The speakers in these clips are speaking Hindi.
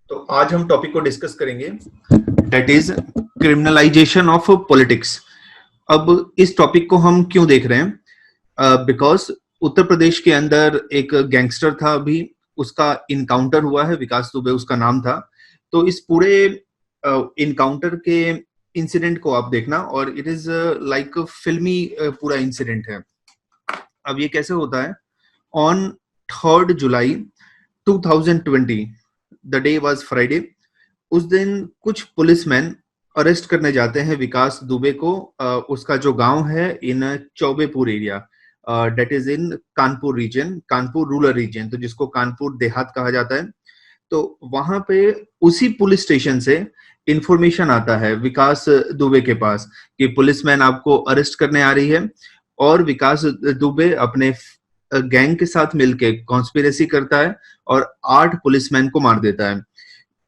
तो आज हम टॉपिक को डिस्कस करेंगे, that is criminalisation of politics. अब इस टॉपिक को हम क्यों देख रहे हैं? बिकॉज उत्तर प्रदेश के अंदर एक गैंगस्टर था, अभी उसका इनकाउंटर हुआ है, विकास दुबे उसका नाम था। तो इस पूरे इनकाउंटर के इंसिडेंट को आप देखना, और इट इज लाइक फिल्मी पूरा इंसिडेंट है। अब ये कैसे होता है? On 3 July 2020, the day was Friday. उस दिन कुछ पुलिसमैन अरेस्ट करने जाते हैं विकास दुबे को, उसका जो गांव है in Chaubepur area, that is in Kanpur region, Kanpur rural region, तो जिसको कानपुर देहात कहा जाता है। तो वहां पे उसी पुलिस स्टेशन से इंफॉर्मेशन आता है विकास दुबे के पास कि पुलिसमैन आपको अरेस्ट करने आ रही है। और विकास दुबे अपने गैंग के साथ मिलके कॉन्स्पिरेसी करता है और 8 पुलिसमैन को मार देता है।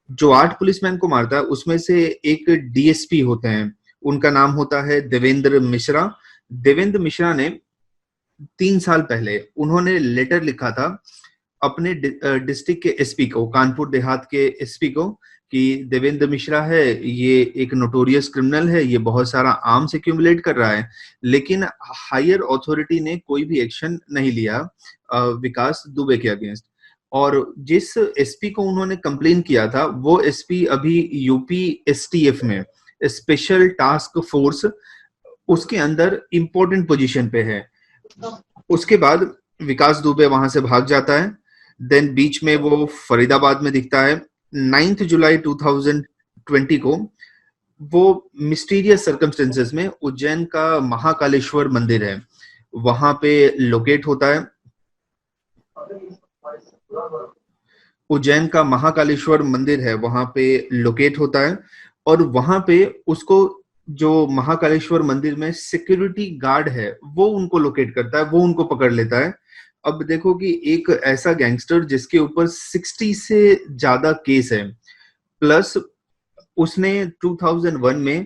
जो 8 पुलिसमैन को मारता है उसमें से एक डीएसपी होते हैं, उनका नाम होता है देवेंद्र मिश्रा। देवेंद्र मिश्रा ने 3 साल पहले उन्होंने लेटर लिखा था अपने डिस्ट्रिक्ट के एसपी को, कानपुर देहात के एसपी को, कि देवेंद्र मिश्रा है, ये एक नोटोरियस क्रिमिनल है, ये बहुत सारा आर्म्स एक्यूमुलेट कर रहा है। लेकिन हायर अथॉरिटी ने कोई भी एक्शन नहीं लिया विकास दुबे के अगेंस्ट। और जिस एसपी को उन्होंने कंप्लेन किया था वो एसपी अभी यूपी एसटीएफ में, स्पेशल टास्क फोर्स, उसके अंदर इंपॉर्टेंट पोजीशन पे है। उसके बाद विकास दुबे वहां से भाग जाता है। देन बीच में वो फरीदाबाद में दिखता है। 9 जुलाई 2020 को वो मिस्टीरियस सर्कमस्टेंसेस में उज्जैन का महाकालेश्वर मंदिर है वहां पे लोकेट होता है। उज्जैन का महाकालेश्वर मंदिर है वहां पे लोकेट होता है। और वहां पे उसको, जो महाकालेश्वर मंदिर में सिक्योरिटी गार्ड है, वो उनको लोकेट करता है, वो उनको पकड़ लेता है। अब देखो कि एक ऐसा गैंगस्टर जिसके ऊपर 60 से ज्यादा केस है, प्लस उसने 2001 में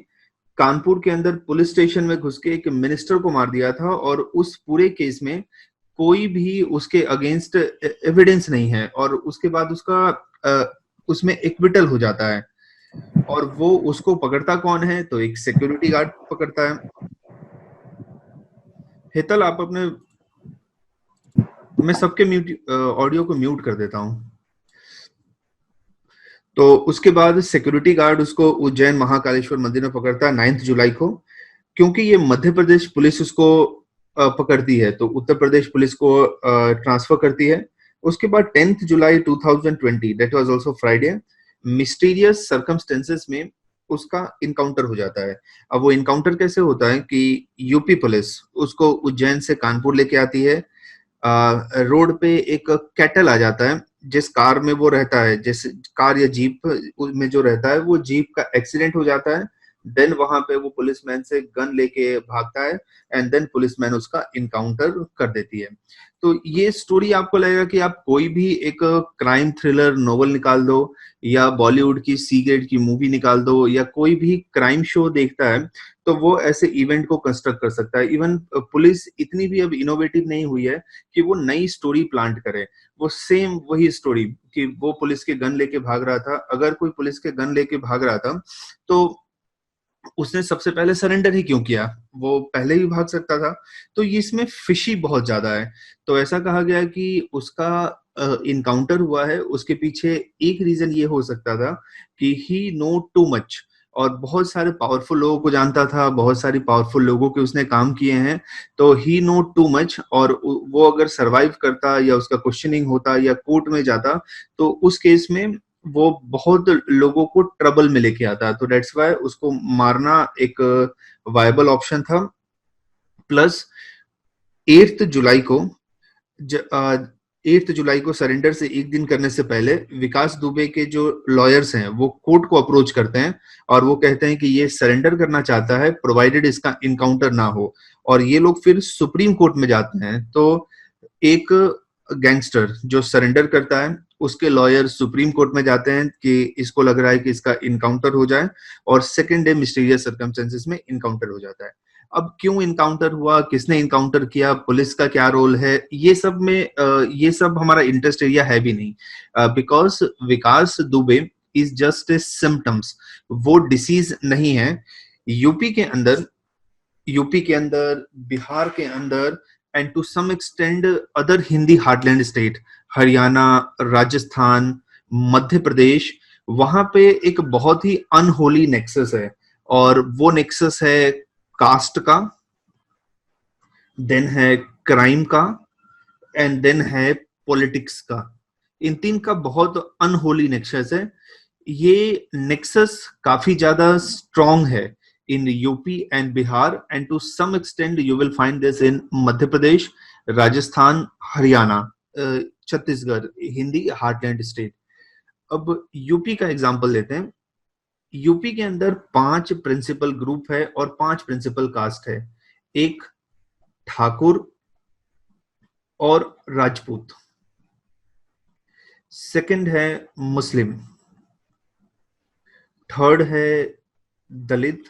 कानपुर के अंदर पुलिस स्टेशन में घुस के एक मिनिस्टर को मार दिया था, और उस पूरे केस में कोई भी उसके अगेंस्ट एविडेंस नहीं है, और उसके बाद उसमें एक्विटल हो जाता है। और वो उसको पकड़ता कौन है? तो एक सिक्योरिटी गार्ड पकड़ता है। हेतल, आप अपने, मैं सबके ऑडियो को म्यूट कर देता हूं। तो उसके बाद सिक्योरिटी गार्ड उसको उज्जैन महाकालेश्वर मंदिर में पकड़ता है 9 जुलाई को। क्योंकि ये मध्य प्रदेश पुलिस उसको पकड़ती है तो उत्तर प्रदेश पुलिस को ट्रांसफर करती है। उसके बाद 10 जुलाई 2020, that was also Friday, mysterious circumstances में उसका इनकाउंटर हो जाता है। अब वो इनकाउंटर कैसे होता है कि यूपी पुलिस उसको उज्जैन से कानपुर लेके आती है। रोड पे एक कैटल आ जाता है, जिस कार में वो रहता है, जिस कार या जीप में जो रहता है, वो जीप का एक्सीडेंट हो जाता है। देन वहां पे वो पुलिसमैन से गन लेके भागता है, एंड देन पुलिसमैन उसका इनकाउंटर कर देती है। तो ये स्टोरी आपको लगेगा कि आप कोई भी एक क्राइम थ्रिलर नोवेल निकाल दो, या बॉलीवुड की सी ग्रेड की मूवी निकाल दो, या कोई भी क्राइम शो देखता है तो वो ऐसे इवेंट को कंस्ट्रक्ट कर सकता है। इवन पुलिस इतनी भी अब इनोवेटिव नहीं हुई है कि वो नई स्टोरी प्लांट करे। वो सेम वही स्टोरी कि वो पुलिस के गन लेके भाग रहा था, अगर कोई पुलिस के गन लेके भाग रहा था तो उसने सबसे पहले सरेंडर ही क्यों किया? वो पहले ही भाग सकता था। तो ये इसमें फिशी बहुत ज्यादा है। तो ऐसा कहा गया कि उसका इनकाउंटर हुआ है, उसके पीछे एक रीजन ये हो सकता था कि ही नो टू मच, और बहुत सारे पावरफुल लोगों को जानता था, बहुत सारी पावरफुल लोगों के उसने काम किए हैं। तो ही नो टू मच, और वो अगर सरवाइव करता या उसका क्वेश्चनिंग होता या कोर्ट में जाता तो उस केस में वो बहुत लोगों को ट्रबल में लेके आता। तो डेट्स वाई उसको मारना एक वायबल ऑप्शन था। प्लस 8 जुलाई को 8 जुलाई को सरेंडर से एक दिन करने से पहले विकास दुबे के जो लॉयर्स हैं वो कोर्ट को अप्रोच करते हैं, और वो कहते हैं कि ये सरेंडर करना चाहता है प्रोवाइडेड इसका इनकाउंटर ना हो। और ये लोग फिर सुप्रीम कोर्ट में जाते हैं। तो एक गैंगस्टर जो सरेंडर करता है उसके लॉयर सुप्रीम कोर्ट में जाते हैं कि इसको लग रहा है कि इसका इनकाउंटर हो जाए, और सेकेंड डे मिस्टीरियस सर्कमस्टेंसेस में इनकाउंटर हो जाता है। अब क्यों इनकाउंटर हुआ, किसने इनकाउंटर किया, पुलिस का क्या रोल है, ये सब हमारा इंटरेस्ट एरिया है भी नहीं। Because Vikas Dubey is just a symptoms, वो डिसीज नहीं है। यूपी के अंदर, बिहार के अंदर and to some extent other Hindi heartland state, Haryana, Rajasthan, Madhya Pradesh, वहां पे एक बहुत ही अनहोली नेक्सस है, और वो नेक्सस है कास्ट का, देन है क्राइम का, एंड देन है पॉलिटिक्स का। इन तीन का बहुत अनहोली नेक्सस है। ये नेक्सस काफी ज्यादा स्ट्रॉन्ग है in UP and Bihar, and to some extend you will find this in Madhya Pradesh, Rajasthan, Haryana, Chhattisgarh, Hindi heartland state. अब यूपी का एग्जांपल लेते हैं। यूपी के अंदर 5 प्रिंसिपल ग्रुप है और 5 प्रिंसिपल कास्ट है। एक ठाकुर और राजपूत, सेकंड है मुस्लिम, थर्ड है दलित,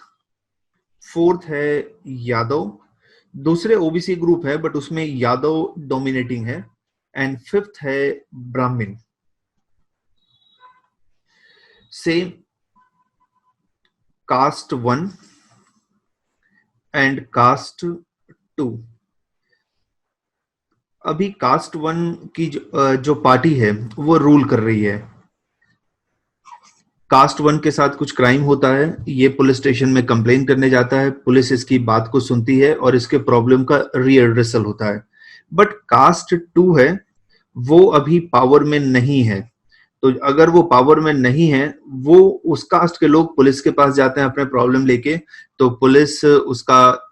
फोर्थ है यादव, दूसरे ओबीसी ग्रुप है बट उसमें यादव डोमिनेटिंग है, एंड फिफ्थ है ब्राह्मण। से कास्ट 1 एंड कास्ट 2। अभी कास्ट 1 की जो पार्टी है वो रूल कर रही है। कास्ट 1 के साथ कुछ क्राइम होता है, ये पुलिस स्टेशन में कंप्लेन करने जाता है, पुलिस इसकी बात को सुनती है और इसके प्रॉब्लम का रीएड्रेसल होता है। बट कास्ट 2 है, वो अभी पावर में नहीं है। तो अगर वो पावर में नहीं है, वो उस कास्ट के लोग पुलिस के पास जाते हैं अपने प्रॉब्लम लेके, तो पुलिस उसका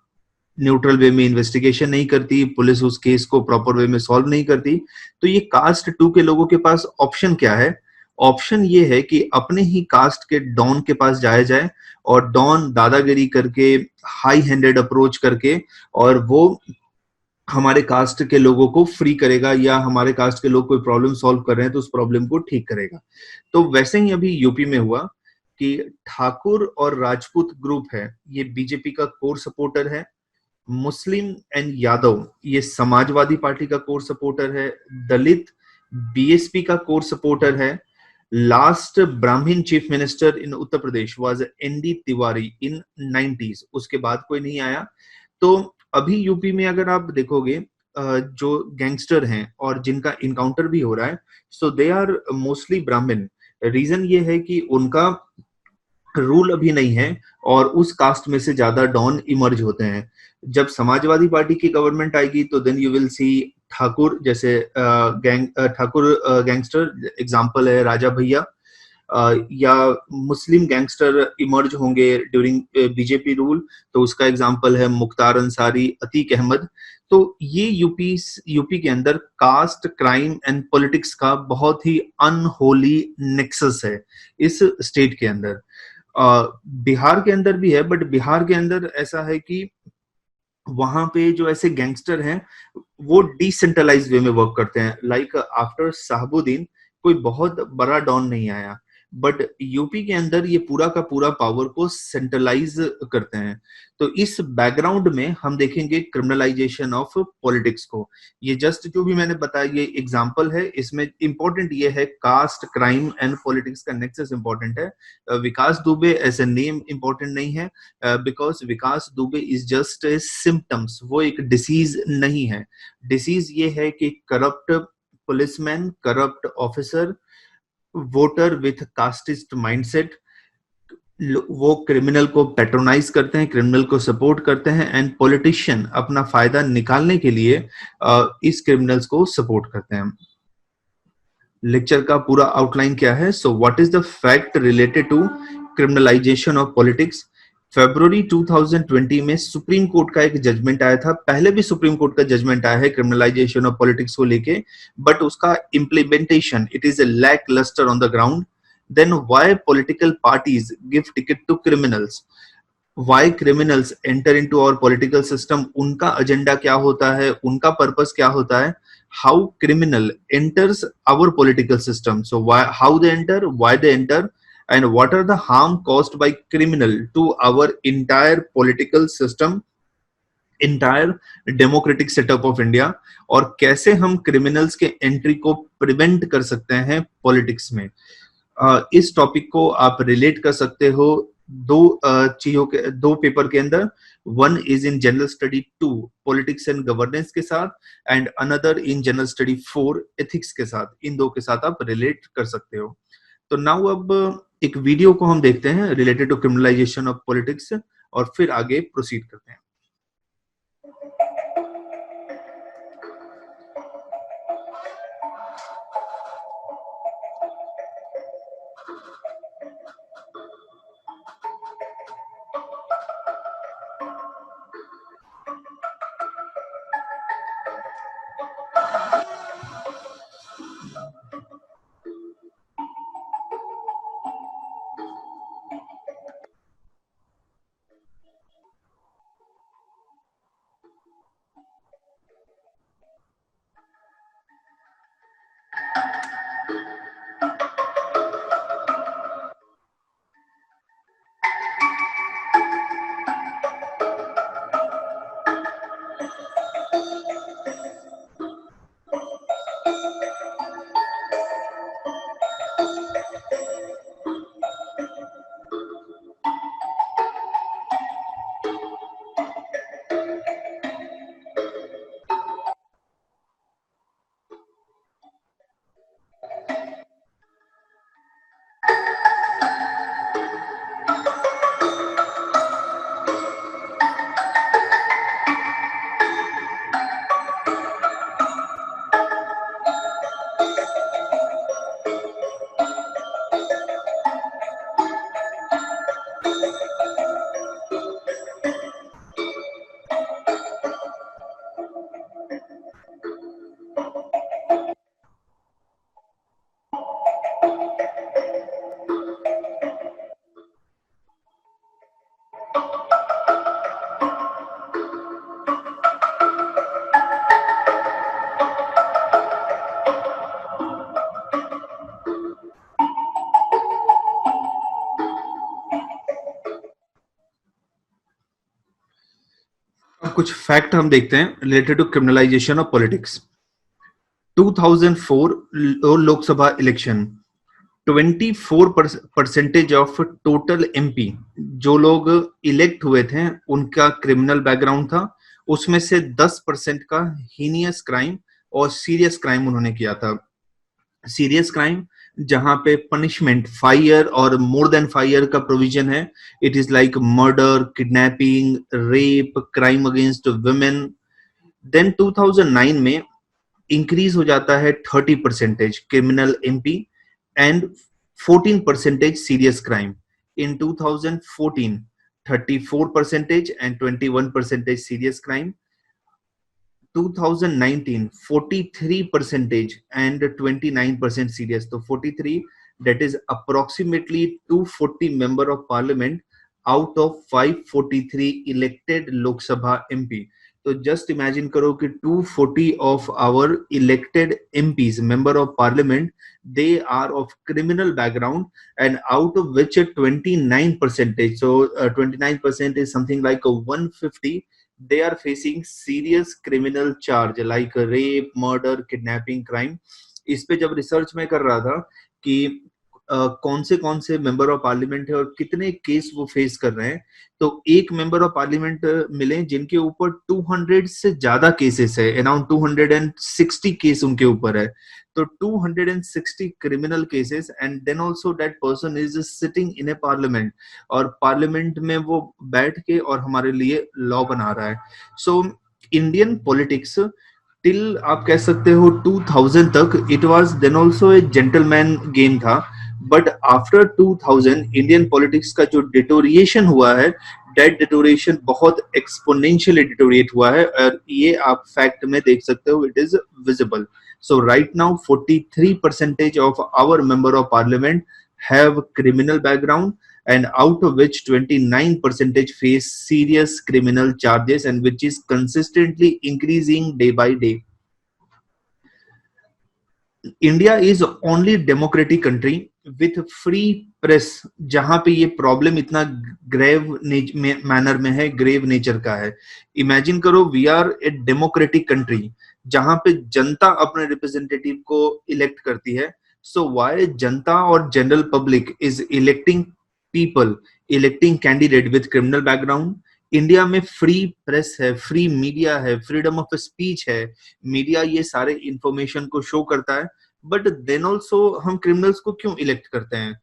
न्यूट्रल वे में इन्वेस्टिगेशन नहीं करती, पुलिस उस केस को प्रॉपर वे में सॉल्व नहीं करती। तो ये कास्ट 2 के लोगों के पास ऑप्शन क्या है? ऑप्शन ये है कि अपने ही कास्ट के डॉन के पास जाया जाए, और डॉन दादागिरी करके, हाई हैंडेड अप्रोच करके, और वो हमारे कास्ट के लोगों को फ्री करेगा, या हमारे कास्ट के लोग कोई प्रॉब्लम सॉल्व कर रहे हैं तो उस प्रॉब्लम को ठीक करेगा। तो वैसे ही अभी यूपी में हुआ कि ठाकुर और राजपूत ग्रुप है, ये बीजेपी का कोर सपोर्टर है। मुस्लिम एंड यादव ये समाजवादी पार्टी का कोर सपोर्टर है। दलित बीएसपी का कोर सपोर्टर है। Last Brahmin chief minister in Uttar Pradesh was ND Tiwari in 90s, उसके बाद कोई नहीं आया। तो अभी यूपी में अगर आप देखोगे जो गैंगस्टर हैं और जिनका इनकाउंटर भी हो रहा है, सो दे आर मोस्टली ब्राह्मण। रीजन ये है कि उनका रूल अभी नहीं है और उस कास्ट में से ज्यादा डॉन इमर्ज होते हैं। जब समाजवादी पार्टी की गवर्नमेंट आएगी तो then you will see Thakur जैसे ठाकुर गैंगस्टर, एग्जांपल है राजा भैया, या मुस्लिम गैंगस्टर इमर्ज होंगे ड्यूरिंग बीजेपी रूल, तो उसका एग्जांपल है मुख्तार अंसारी, अतीक अहमद। तो ये यूपी के अंदर कास्ट, क्राइम एंड पॉलिटिक्स का बहुत ही अनहोली नेक्सस है इस स्टेट के अंदर। बिहार के अंदर भी है, बट बिहार के अंदर ऐसा है कि वहां पे जो ऐसे गैंगस्टर हैं वो डिसेंट्रलाइज वे में वर्क करते हैं। लाइक आफ्टर साहबुद्दीन कोई बहुत बड़ा डॉन नहीं आया, बट यूपी के अंदर ये पूरा का पूरा पावर को सेंट्रलाइज करते हैं। तो इस बैकग्राउंड में हम देखेंगे क्रिमिनलाइजेशन ऑफ पॉलिटिक्स को। ये जस्ट जो भी मैंने बताया ये एग्जांपल है, इसमें इंपॉर्टेंट ये है कास्ट, क्राइम एंड पॉलिटिक्स का नेक्सस इंपॉर्टेंट है। Vikas Dubey as a name important नहीं है, because Vikas Dubey is just a symptoms, वो एक डिसीज नहीं है। डिसीज ये है कि corrupt policeman, corrupt officer, voter with castist mindset, वो क्रिमिनल को पैट्रोनाइज करते हैं, क्रिमिनल को सपोर्ट करते हैं, एंड पॉलिटिशियन अपना फायदा निकालने के लिए इस क्रिमिनल्स को सपोर्ट करते हैं। लेक्चर का पूरा आउटलाइन क्या है? So what is the fact related to criminalisation of politics? फरवरी 2020 में सुप्रीम कोर्ट का एक जजमेंट आया था। पहले भी सुप्रीम कोर्ट का जजमेंट आया है क्रिमिनलाइजेशन ऑफ पॉलिटिक्स को लेके, बट उसका implementation it is a lack lustre on the ground. Then why political parties give ticket to criminals, why criminals enter into our political system, उनका एजेंडा क्या होता है, उनका पर्पस क्या होता है, how criminal enters our political system, so why, how they enter, why they enter, and what are the harm caused by criminal to our entire political system, entire democratic setup of India, और कैसे हम criminals के एंट्री को प्रिवेंट कर सकते हैं पॉलिटिक्स में। इस टॉपिक को आप रिलेट कर सकते हो दो चीजों के, दो पेपर के अंदर। One is in general study 2 politics and governance के साथ, and another in general study 4 ethics के साथ। इन दो के साथ आप रिलेट कर सकते हो। तो नाउ अब एक वीडियो को हम देखते हैं related to criminalisation of politics, और फिर आगे प्रोसीड करते हैं। कुछ फैक्ट हम देखते हैं related to criminalisation of politics. 2004 Lok Sabha election, 24% of total MP जो लोग इलेक्ट हुए थे उनका क्रिमिनल बैकग्राउंड था। उसमें से 10% का हीनियस क्राइम और सीरियस क्राइम उन्होंने किया था। सीरियस क्राइम जहां पे पनिशमेंट 5 ईयर और मोर देन 5 ईयर का प्रोविजन है। It is like murder, kidnapping, rape, crime against women. Then 2009 में इंक्रीज हो जाता है 30% criminal MP and 14% serious crime. In 2014, 34% and 21% serious crime. 2019, 43% and 29% serious. So 43, that is approximately 240 member of parliament out of 543 elected Lok Sabha MP. तो जस्ट इमेजिन करो कि 240 of our elected MPs member of parliament, they are of criminal background, and out of which 29%, so 29% is something like 150, they are facing serious criminal charge like rape, murder, kidnapping, crime. इस पे जब रिसर्च में कर रहा था कि कौन से मेंबर ऑफ पार्लियामेंट है और कितने केस वो फेस कर रहे हैं, तो एक मेंबर ऑफ पार्लियामेंट मिले जिनके ऊपर 200 से ज्यादा केसेस है, अराउंड 260 केस उनके ऊपर है। तो 260 criminal cases, and then also that person is sitting in a parliament, और पार्लियामेंट में वो बैठ के और हमारे लिए लॉ बना रहा है। सो इंडियन पॉलिटिक्स टिल आप कह सकते हो 2000 तक it was then also a gentleman game था, बट आफ्टर 2000 इंडियन पॉलिटिक्स का जो डिटोरिएशन हुआ है, डेट डिटोरिएशन बहुत एक्सपोनेंशियली डिटोरिएट हुआ है, और ये आप फैक्ट में देख सकते हो, it is visible. So right now 43% of our member of parliament have criminal background, and out of which 29% face serious criminal charges, and which is consistently increasing day by day. India is only democratic country with free press जहां पे ये प्रॉब्लम इतना ग्रेव मैनर में है, ग्रेव नेचर का है। इमेजिन करो, we are a democratic country जहां पे जनता अपने रिप्रेजेंटेटिव को इलेक्ट करती है, So why जनता और general public is electing people, electing candidate with criminal background? India में फ्री प्रेस है, फ्री मीडिया है, फ्रीडम ऑफ स्पीच है, मीडिया ये सारे इंफॉर्मेशन को शो करता है, बट देन ऑल्सो हम क्रिमिनल्स को क्यों इलेक्ट करते हैं?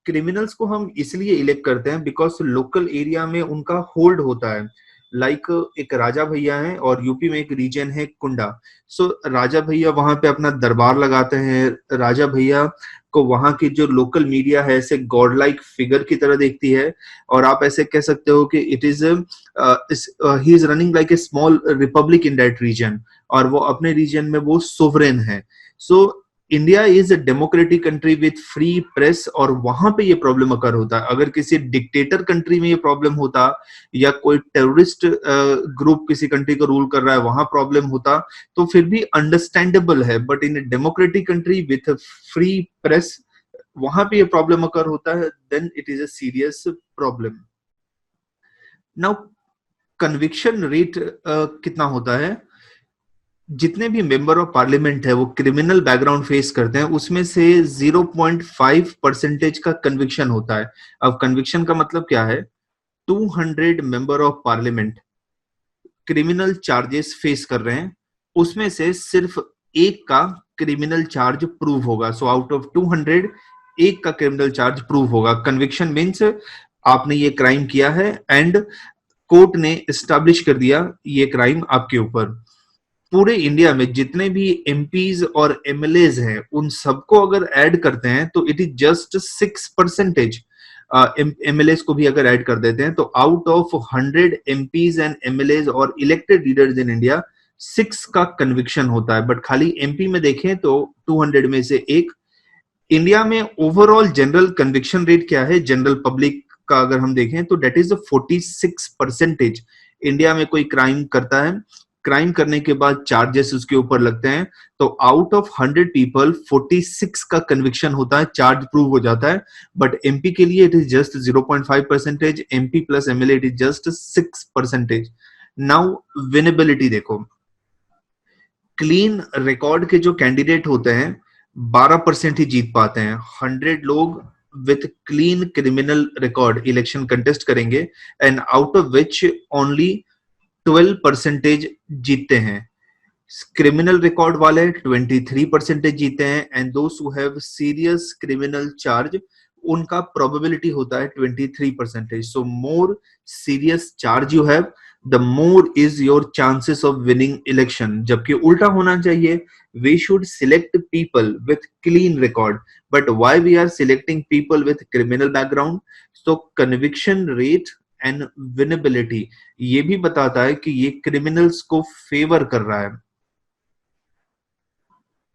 क्रिमिनल्स को हम इसलिए इलेक्ट करते हैं बिकॉज लोकल एरिया में उनका होल्ड होता है। लाइक एक राजा भैया है और यूपी में एक रीजन है कुंडा। सो राजा भैया वहां पे अपना दरबार लगाते हैं। राजा भैया को वहां की जो लोकल मीडिया है ऐसे गॉड लाइक फिगर की तरह देखती है, और आप ऐसे कह सकते हो कि it is he is running like a small republic in that region, और वो अपने रीजन में वो सोवरेन है। So India is a democratic country with free press, और वहां पे ये प्रॉब्लम अकर होता है। अगर किसी डिक्टेटर कंट्री में ये प्रॉब्लम होता, या कोई टेररिस्ट ग्रुप किसी कंट्री को रूल कर रहा है वहां प्रॉब्लम होता, तो फिर भी अंडरस्टैंडेबल है। But in democratic country with free press वहां पे ये प्रॉब्लम अकर होता है, then it is a serious problem. Now conviction rate कितना होता है? जितने भी मेंबर ऑफ पार्लियामेंट है वो क्रिमिनल बैकग्राउंड फेस करते हैं, उसमें से 0.5% का कन्विक्शन होता है। अब कन्विक्शन का मतलब क्या है? 200 member of parliament criminal charges face कर रहे हैं, उसमें से सिर्फ एक का क्रिमिनल चार्ज प्रूव होगा। सो आउट ऑफ 200 एक का क्रिमिनल चार्ज प्रूव होगा। कन्विक्शन मीन्स आपने ये क्राइम किया है एंड कोर्ट ने एस्टैब्लिश कर दिया ये क्राइम आपके ऊपर। पूरे इंडिया में जितने भी एमपीज और एमएलएज हैं उन सबको अगर ऐड करते हैं तो इट इज जस्ट 6%। एमएलएज को भी अगर ऐड कर देते हैं तो out of 100 MPs and MLAs और इलेक्टेड लीडर्स इन इंडिया 6 का कन्विक्शन होता है। बट खाली एमपी में देखें तो 200 में से एक। इंडिया में ओवरऑल जनरल कन्विक्शन रेट क्या है जनरल पब्लिक का अगर हम देखें तो डेट इज 46%। इंडिया में कोई क्राइम करता है, क्राइम करने के बाद चार्जेस उसके ऊपर लगते हैं, तो आउट ऑफ 100 पीपल 46 का कन्विक्शन होता है, चार्ज प्रूव हो जाता है। बट एमपी के लिए it is just 0.5%, MP plus MLA it is just 6%। Now winnability देखो, क्लीन रिकॉर्ड के जो कैंडिडेट होते हैं 12% ही जीत पाते हैं। 100 लोग with clean criminal record election contest करेंगे and out of which only 12% जीतते हैं। क्रिमिनल रिकॉर्ड वाले 23% जीते हैं and those who have serious criminal charge उनका प्रोबेबिलिटी होता है 23%। So more serious charge you have the more is your chances of winning election. जबकि उल्टा होना चाहिए, we should select people with clean record, but why we are selecting people with criminal background? So conviction rate and winnability ये भी बताता है कि ये क्रिमिनल्स को फेवर कर रहा है।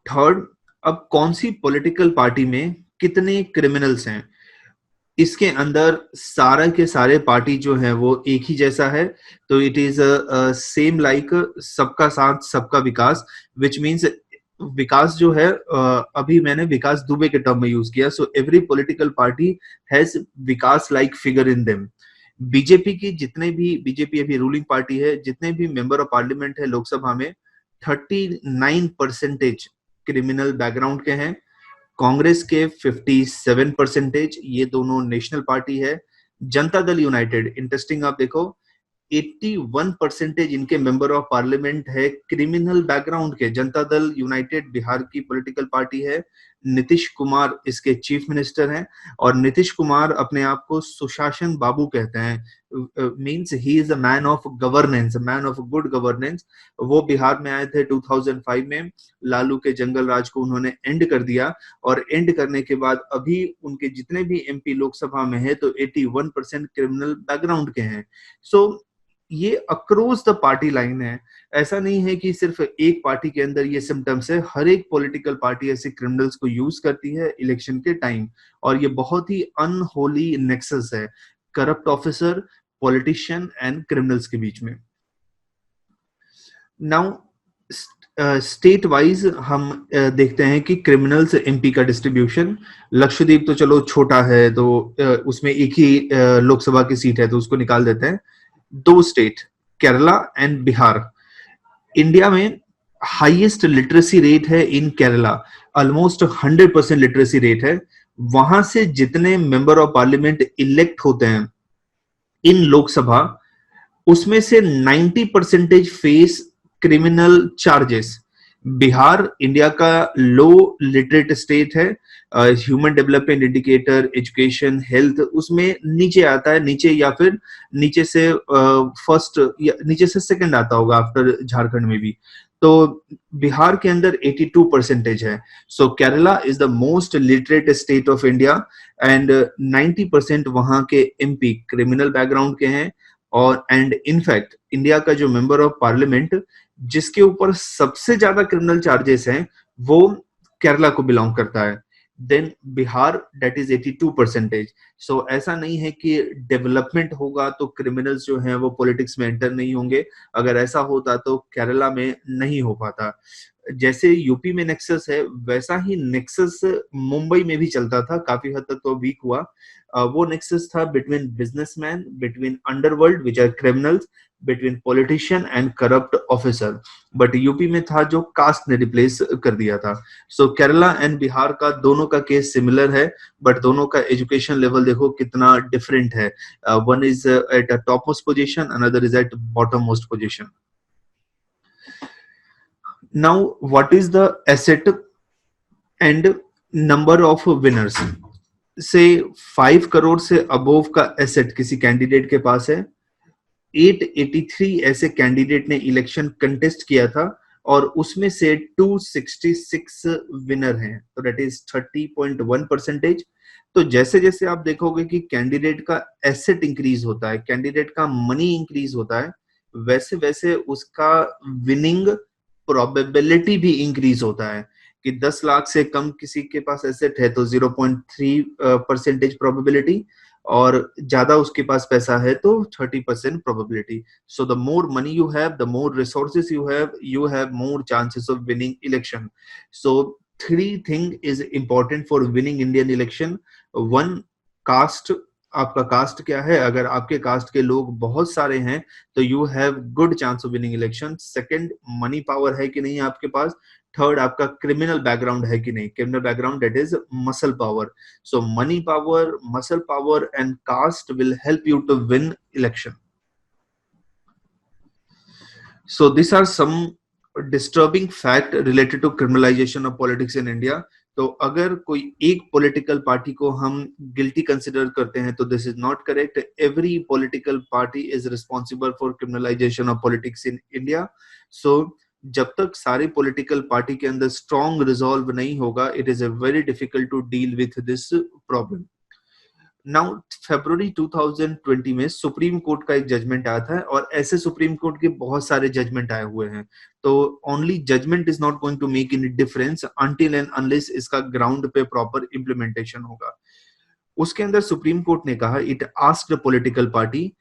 थर्ड, अब कौन सी पॉलिटिकल पार्टी में कितने क्रिमिनल्स हैं? इसके अंदर सारे के सारे पार्टी जो है वो एक ही जैसा है, तो इट इज सेम लाइक सबका साथ सबका विकास, विच मीन्स विकास जो है अभी मैंने विकास दुबे के टर्म में यूज किया। So every political party has Vikas like figure in them. BJP की जितने भी, बीजेपी अभी रूलिंग पार्टी है, जितने भी मेंबर ऑफ पार्लियामेंट है लोकसभा में 39% क्रिमिनल बैकग्राउंड के हैं। कांग्रेस के 57%, ये दोनों नेशनल पार्टी है। जनता दल यूनाइटेड, इंटरेस्टिंग आप देखो 81% इनके मेंबर ऑफ पार्लियामेंट है क्रिमिनल बैकग्राउंड के। जनता दल यूनाइटेड बिहार की पॉलिटिकल पार्टी है, नीतीश कुमार इसके चीफ मिनिस्टर हैं, और नीतीश कुमार अपने आप को सुशासन बाबू कहते हैं। Means he is a man of governance, man of good governance. वो बिहार में आए थे 2005 में, लालू के जंगल राज को उन्होंने एंड कर दिया, और एंड करने के बाद अभी उनके जितने भी एमपी लोकसभा में है तो 81% क्रिमिनल बैकग्राउंड के हैं। सो ये अक्रॉस द पार्टी लाइन है, ऐसा नहीं है कि सिर्फ एक पार्टी के अंदर ये सिम्टम्स है। हर एक पॉलिटिकल पार्टी ऐसे क्रिमिनल्स को यूज करती है इलेक्शन के टाइम, और ये बहुत ही अनहोली नेक्सस है corrupt officer, politician and criminals के बीच में। नाउ स्टेट वाइज हम देखते हैं कि क्रिमिनल्स एमपी का डिस्ट्रीब्यूशन। लक्षद्वीप तो चलो छोटा है, तो उसमें एक ही लोकसभा की सीट है तो उसको निकाल देते हैं। दो state Kerala and Bihar. India में हाईएस्ट लिटरेसी रेट है इन केरला, ऑलमोस्ट 100% लिटरेसी रेट है। वहां से जितने मेंबर ऑफ पार्लियामेंट इलेक्ट होते हैं इन लोकसभा, उसमें से 90% face criminal charges. Bihar India का लो लिटरेट स्टेट है। Human development indicator, education, health उसमें नीचे आता है, नीचे या फिर नीचे से फर्स्ट या नीचे से सेकंड आता होगा आफ्टर झारखंड में भी। तो बिहार के अंदर 82% है। So Kerala is the most literate state of India and 90% वहां के एमपी क्रिमिनल बैकग्राउंड के हैं। और एंड इनफैक्ट इंडिया का जो मेंबर ऑफ पार्लियामेंट जिसके ऊपर सबसे ज्यादा क्रिमिनल चार्जेस हैं वो केरला को बिलोंग करता है। Then Bihar that is 82%। सो ऐसा नहीं है कि डेवलपमेंट होगा तो क्रिमिनल्स जो हैं वो पॉलिटिक्स में एंटर नहीं होंगे। अगर ऐसा होता तो केरला में नहीं हो पाता। जैसे यूपी में नेक्सस है वैसा ही नेक्सस मुंबई में भी चलता था, काफी हद तक तो वीक हुआ। वो नेक्सस था between businessman, between underworld which are criminals, between politician and corrupt officer. But UP में था जो कास्ट ने रिप्लेस कर दिया था। सो केरला एंड बिहार का दोनों का केस सिमिलर है, बट दोनों का एजुकेशन लेवल देखो कितना डिफरेंट है। One is at a top most position, another is at bottom most position. Now, what is the asset and number of winners? से 5 करोड़ से अबोव का एसेट किसी कैंडिडेट के पास है। 883 ऐसे कैंडिडेट ने इलेक्शन कंटेस्ट किया था और उसमें से 266 विनर हैं, तो दैट इज 30.1%। तो जैसे जैसे आप देखोगे कि कैंडिडेट का एसेट इंक्रीज होता है, कैंडिडेट का मनी इंक्रीज होता है, वैसे वैसे उसका विनिंग प्रोबेबिलिटी भी इंक्रीज होता है। कि 10 लाख से कम किसी के पास एसेट है तो 0.3% प्रोबेबिलिटी, और ज्यादा उसके पास पैसा है तो 30% probability. So the more money you have, the more resources you have more chances of winning election. So 3 thing is important for winning Indian election. 1, caste, आपका कास्ट क्या है। अगर आपके कास्ट के लोग बहुत सारे हैं तो you have good chance of winning election. Second, money power है कि नहीं आपके पास। थर्ड, आपका क्रिमिनल बैकग्राउंड है कि नहीं। Criminal background that is muscle power. So money power, muscle power and caste will help you to win election. So these are some disturbing fact related to criminalization of politics in India. तो अगर कोई एक पॉलिटिकल पार्टी को हम गिल्टी कंसिडर करते हैं तो this is not correct. Every political party is responsible for criminalisation of politics in India. So जब तक सारे पॉलिटिकल पार्टी के अंदर स्ट्रॉन्ग रिजॉल्व नहीं होगा, it is a very difficult to deal with this problem. Now फरवरी 2020 में सुप्रीम कोर्ट का एक जजमेंट आया था, और ऐसे सुप्रीम कोर्ट के बहुत सारे जजमेंट आए हुए हैं। तो only judgement is not going to make any difference until and unless इसका ग्राउंड पे प्रॉपर इम्प्लीमेंटेशन होगा। उसके अंदर सुप्रीम कोर्ट ने कहा, इट आस्क्ड पॉलिटिकल पार्टी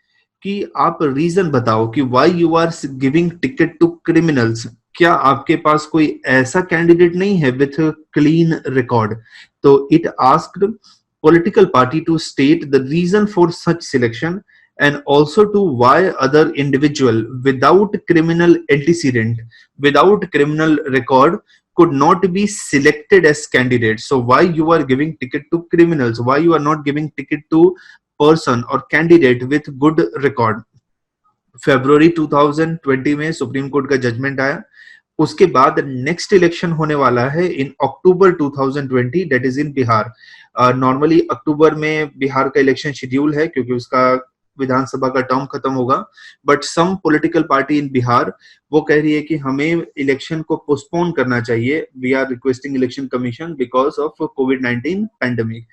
कि आप रीजन बताओ कि why you are giving ticket to criminals. क्या आपके पास कोई ऐसा कैंडिडेट नहीं है विथ क्लीन रिकॉर्ड। तो it asked political party to state the reason for such selection, and also to why other individual without criminal antecedent, without criminal record could not be selected as candidates. So why you are giving ticket to criminals, why you are not giving ticket to person or candidate with good record। फरवरी 2020 में सुप्रीम कोर्ट का जजमेंट आया। उसके बाद नेक्स्ट इलेक्शन होने वाला है in October 2020, that is in Bihar. Normally अक्टूबर में बिहार का इलेक्शन शेड्यूल है क्योंकि उसका विधानसभा का टर्म खत्म होगा। But some political party in Bihar वो कह रही है कि हमें इलेक्शन को पोस्टपोन करना चाहिए। We are requesting election commission because of कोविड-19 पैंडेमिक।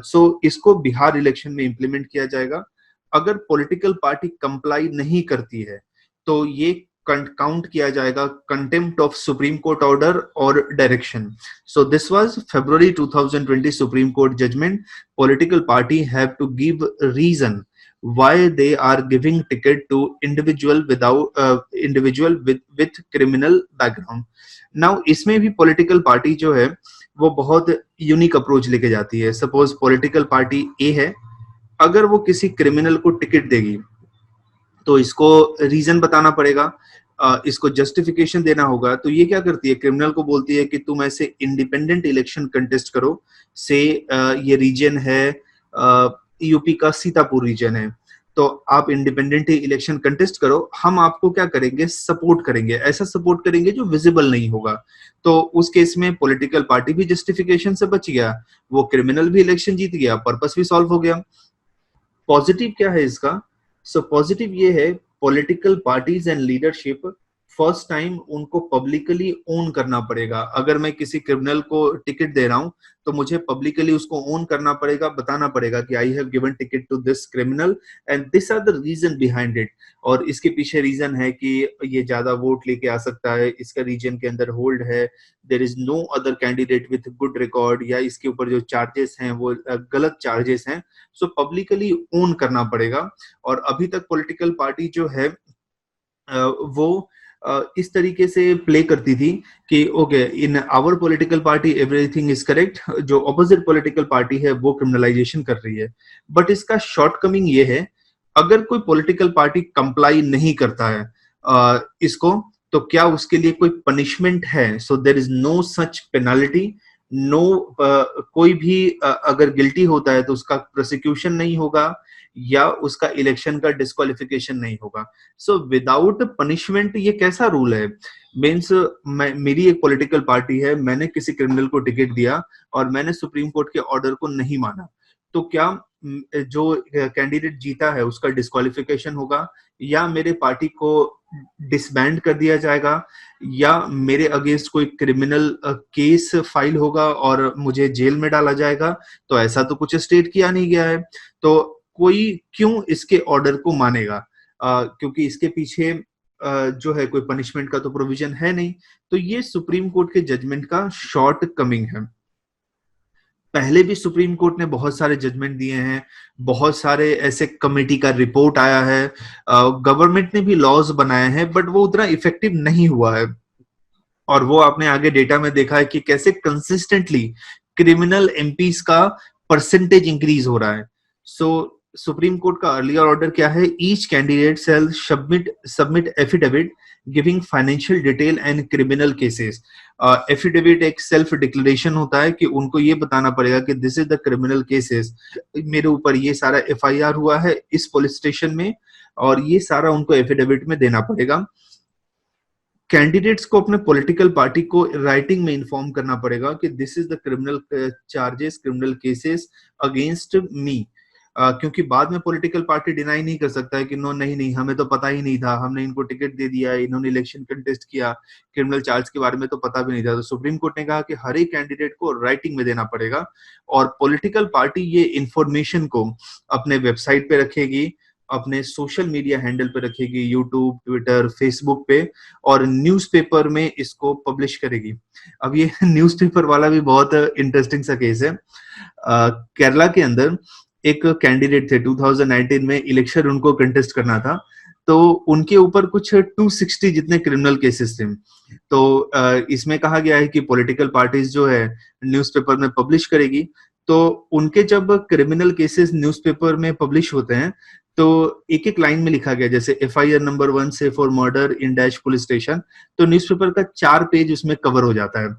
सो इसको बिहार इलेक्शन में इंप्लीमेंट किया जाएगा। अगर पॉलिटिकल पार्टी कंप्लाई नहीं करती है तो ये काउंट किया जाएगा contempt of supreme court order और direction. So this was February 2020 supreme court judgment. Political party have to give reason why they are giving ticket to individual with criminal background। now इसमें भी पॉलिटिकल पार्टी जो है वो बहुत यूनिक अप्रोच लेके जाती है। सपोज पॉलिटिकल पार्टी ए है, अगर वो किसी क्रिमिनल को टिकट देगी तो इसको रीजन बताना पड़ेगा। इसको जस्टिफिकेशन देना होगा, तो ये क्या करती है, क्रिमिनल को बोलती है कि तुम ऐसे इंडिपेंडेंट इलेक्शन कंटेस्ट करो। से ये रीजन है, यूपी का सीतापुर रीजन है, तो आप इंडिपेंडेंट इलेक्शन कंटेस्ट करो, हम आपको क्या करेंगे, सपोर्ट करेंगे, ऐसा सपोर्ट करेंगे जो विजिबल नहीं होगा। तो उस केस में पॉलिटिकल पार्टी भी जस्टिफिकेशन से बच गया, वो क्रिमिनल भी इलेक्शन जीत गया, पर्पस भी सॉल्व हो गया। पॉजिटिव क्या है इसका? सो पॉजिटिव ये है, political parties and leadership first time उनको पब्लिकली ओन करना पड़ेगा। अगर मैं किसी क्रिमिनल को टिकट दे रहा हूं तो मुझे पब्लिकली उसको ओन करना पड़ेगा, बताना पड़ेगा कि I have given ticket to this criminal and this are the reason behind it. और इसके पीछे रीजन है कि ये ज्यादा वोट लेके आ सकता है, इसका रीजन के अंदर होल्ड है, there is no other candidate with good record, या इसके ऊपर जो चार्जेस हैं वो गलत चार्जेस हैं। सो पब्लिकली ओन करना पड़ेगा। और अभी तक पॉलिटिकल पार्टी जो है वो इस तरीके से प्ले करती थी कि okay, in our political party everything is correct, जो ऑपोजिट पॉलिटिकल पार्टी है वो क्रिमिनलाइजेशन कर रही है। बट इसका शॉर्टकमिंग ये है, अगर कोई पॉलिटिकल पार्टी कंप्लाई नहीं करता है इसको, तो क्या उसके लिए कोई पनिशमेंट है? So there is no such penalty, no, कोई भी अगर गिल्टी होता है तो उसका प्रोसिक्यूशन नहीं होगा या उसका इलेक्शन का डिस्क्वालिफिकेशन नहीं होगा। सो विदाउट पनिशमेंट ये कैसा रूल है? मीन्स मेरी एक पॉलिटिकल पार्टी है, मैंने किसी क्रिमिनल को टिकट दिया और मैंने सुप्रीम कोर्ट के ऑर्डर को नहीं माना, तो क्या जो कैंडिडेट जीता है उसका डिस्क्वालिफिकेशन होगा, या मेरे पार्टी को डिसबैंड कर दिया जाएगा, या मेरे अगेंस्ट कोई क्रिमिनल केस फाइल होगा और मुझे जेल में डाला जाएगा? तो ऐसा तो कुछ स्टेट किया नहीं गया है, तो कोई क्यों इसके ऑर्डर को मानेगा? क्योंकि इसके पीछे जो है कोई पनिशमेंट का तो प्रोविजन है नहीं। तो ये सुप्रीम कोर्ट के जजमेंट का शॉर्ट कमिंग है। पहले भी सुप्रीम कोर्ट ने बहुत सारे जजमेंट दिए हैं, बहुत सारे ऐसे कमेटी का रिपोर्ट आया है, गवर्नमेंट ने भी लॉज बनाए हैं, बट वो उतना इफेक्टिव नहीं हुआ है। और वो आपने आगे डेटा में देखा है कि कैसे कंसिस्टेंटली क्रिमिनल एमपीज का परसेंटेज इंक्रीज हो रहा है। सो सुप्रीम कोर्ट का अर्लियर ऑर्डर क्या है? Each candidate shell submit affidavit giving financial detail and criminal cases. Affidavit एक सेल्फ डिक्लेरेशन होता है कि उनको ये बताना पड़ेगा कि this is the criminal cases, मेरे ऊपर ये सारा एफआईआर हुआ है इस पुलिस स्टेशन में, और ये सारा उनको एफिडेविट में देना पड़ेगा। कैंडिडेट्स को अपने पॉलिटिकल पार्टी को राइटिंग में इन्फॉर्म करना पड़ेगा कि this is the criminal charges, criminal cases against me, क्योंकि बाद में पॉलिटिकल पार्टी डिनाई नहीं कर सकता है कि नो, नहीं नहीं, हमें तो पता ही नहीं था, हमने इनको टिकट दे दिया, इन्होंने इलेक्शन कंटेस्ट किया, क्रिमिनल चार्ज के बारे में तो पता भी नहीं था। तो सुप्रीम कोर्ट ने कहा कि हर एक कैंडिडेट को राइटिंग में देना पड़ेगा, और पॉलिटिकल पार्टी ये इंफॉर्मेशन को अपने वेबसाइट पे रखेगी, अपने सोशल मीडिया हैंडल पे रखेगी, यूट्यूब, ट्विटर, फेसबुक पे, और न्यूज़पेपर में इसको पब्लिश करेगी। अब ये न्यूज़पेपर वाला भी बहुत इंटरेस्टिंग सा केस है। केरला के अंदर एक कैंडिडेट थे, 2019 में इलेक्शन उनको कंटेस्ट करना था, तो उनके ऊपर कुछ 260 जितने क्रिमिनल केसेस थे। तो इसमें कहा गया है कि पॉलिटिकल पार्टीज जो है न्यूज़पेपर में पब्लिश करेगी, तो उनके जब क्रिमिनल केसेस न्यूज़पेपर में पब्लिश होते हैं तो एक एक लाइन में लिखा गया, जैसे एफआईआर नंबर 1 से for murder in dash police station, तो न्यूज़पेपर का 4 पेज उसमें कवर हो जाता है।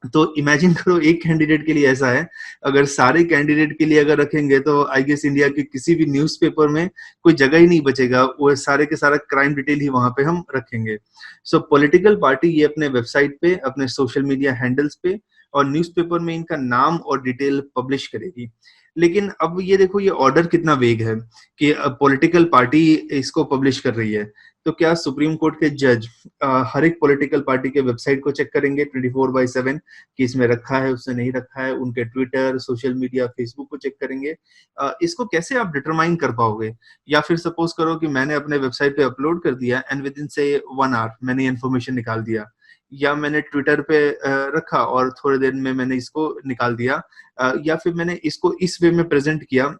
तो इमेजिन करो, एक कैंडिडेट के लिए ऐसा है, अगर सारे कैंडिडेट के लिए अगर रखेंगे तो आई गेस इंडिया के किसी भी न्यूज़पेपर में कोई जगह ही नहीं बचेगा, वो सारे के सारा क्राइम डिटेल ही वहां पे हम रखेंगे। सो पॉलिटिकल पार्टी ये अपने वेबसाइट पे, अपने सोशल मीडिया हैंडल्स पे और न्यूज़पेपर में इनका नाम और डिटेल पब्लिश करेगी। लेकिन अब ये देखो, ये ऑर्डर कितना वेग है कि पॉलिटिकल पार्टी इसको पब्लिश कर रही है, तो क्या सुप्रीम कोर्ट के जज हर एक पॉलिटिकल पार्टी के वेबसाइट को चेक करेंगे 24/7 कि इसमें रखा है, उसने नहीं रखा है? उनके ट्विटर, सोशल मीडिया, फेसबुक को चेक करेंगे? इसको कैसे आप डिटरमाइन कर पाओगे? या फिर सपोज करो कि मैंने अपने वेबसाइट पे अपलोड कर दिया एंड विद इन से 1 आवर मैंने इन्फॉर्मेशन निकाल दिया, या मैंने ट्विटर पे रखा और थोड़ी देर में मैंने इसको निकाल दिया, या फिर मैंने इसको इस वे में प्रेजेंट किया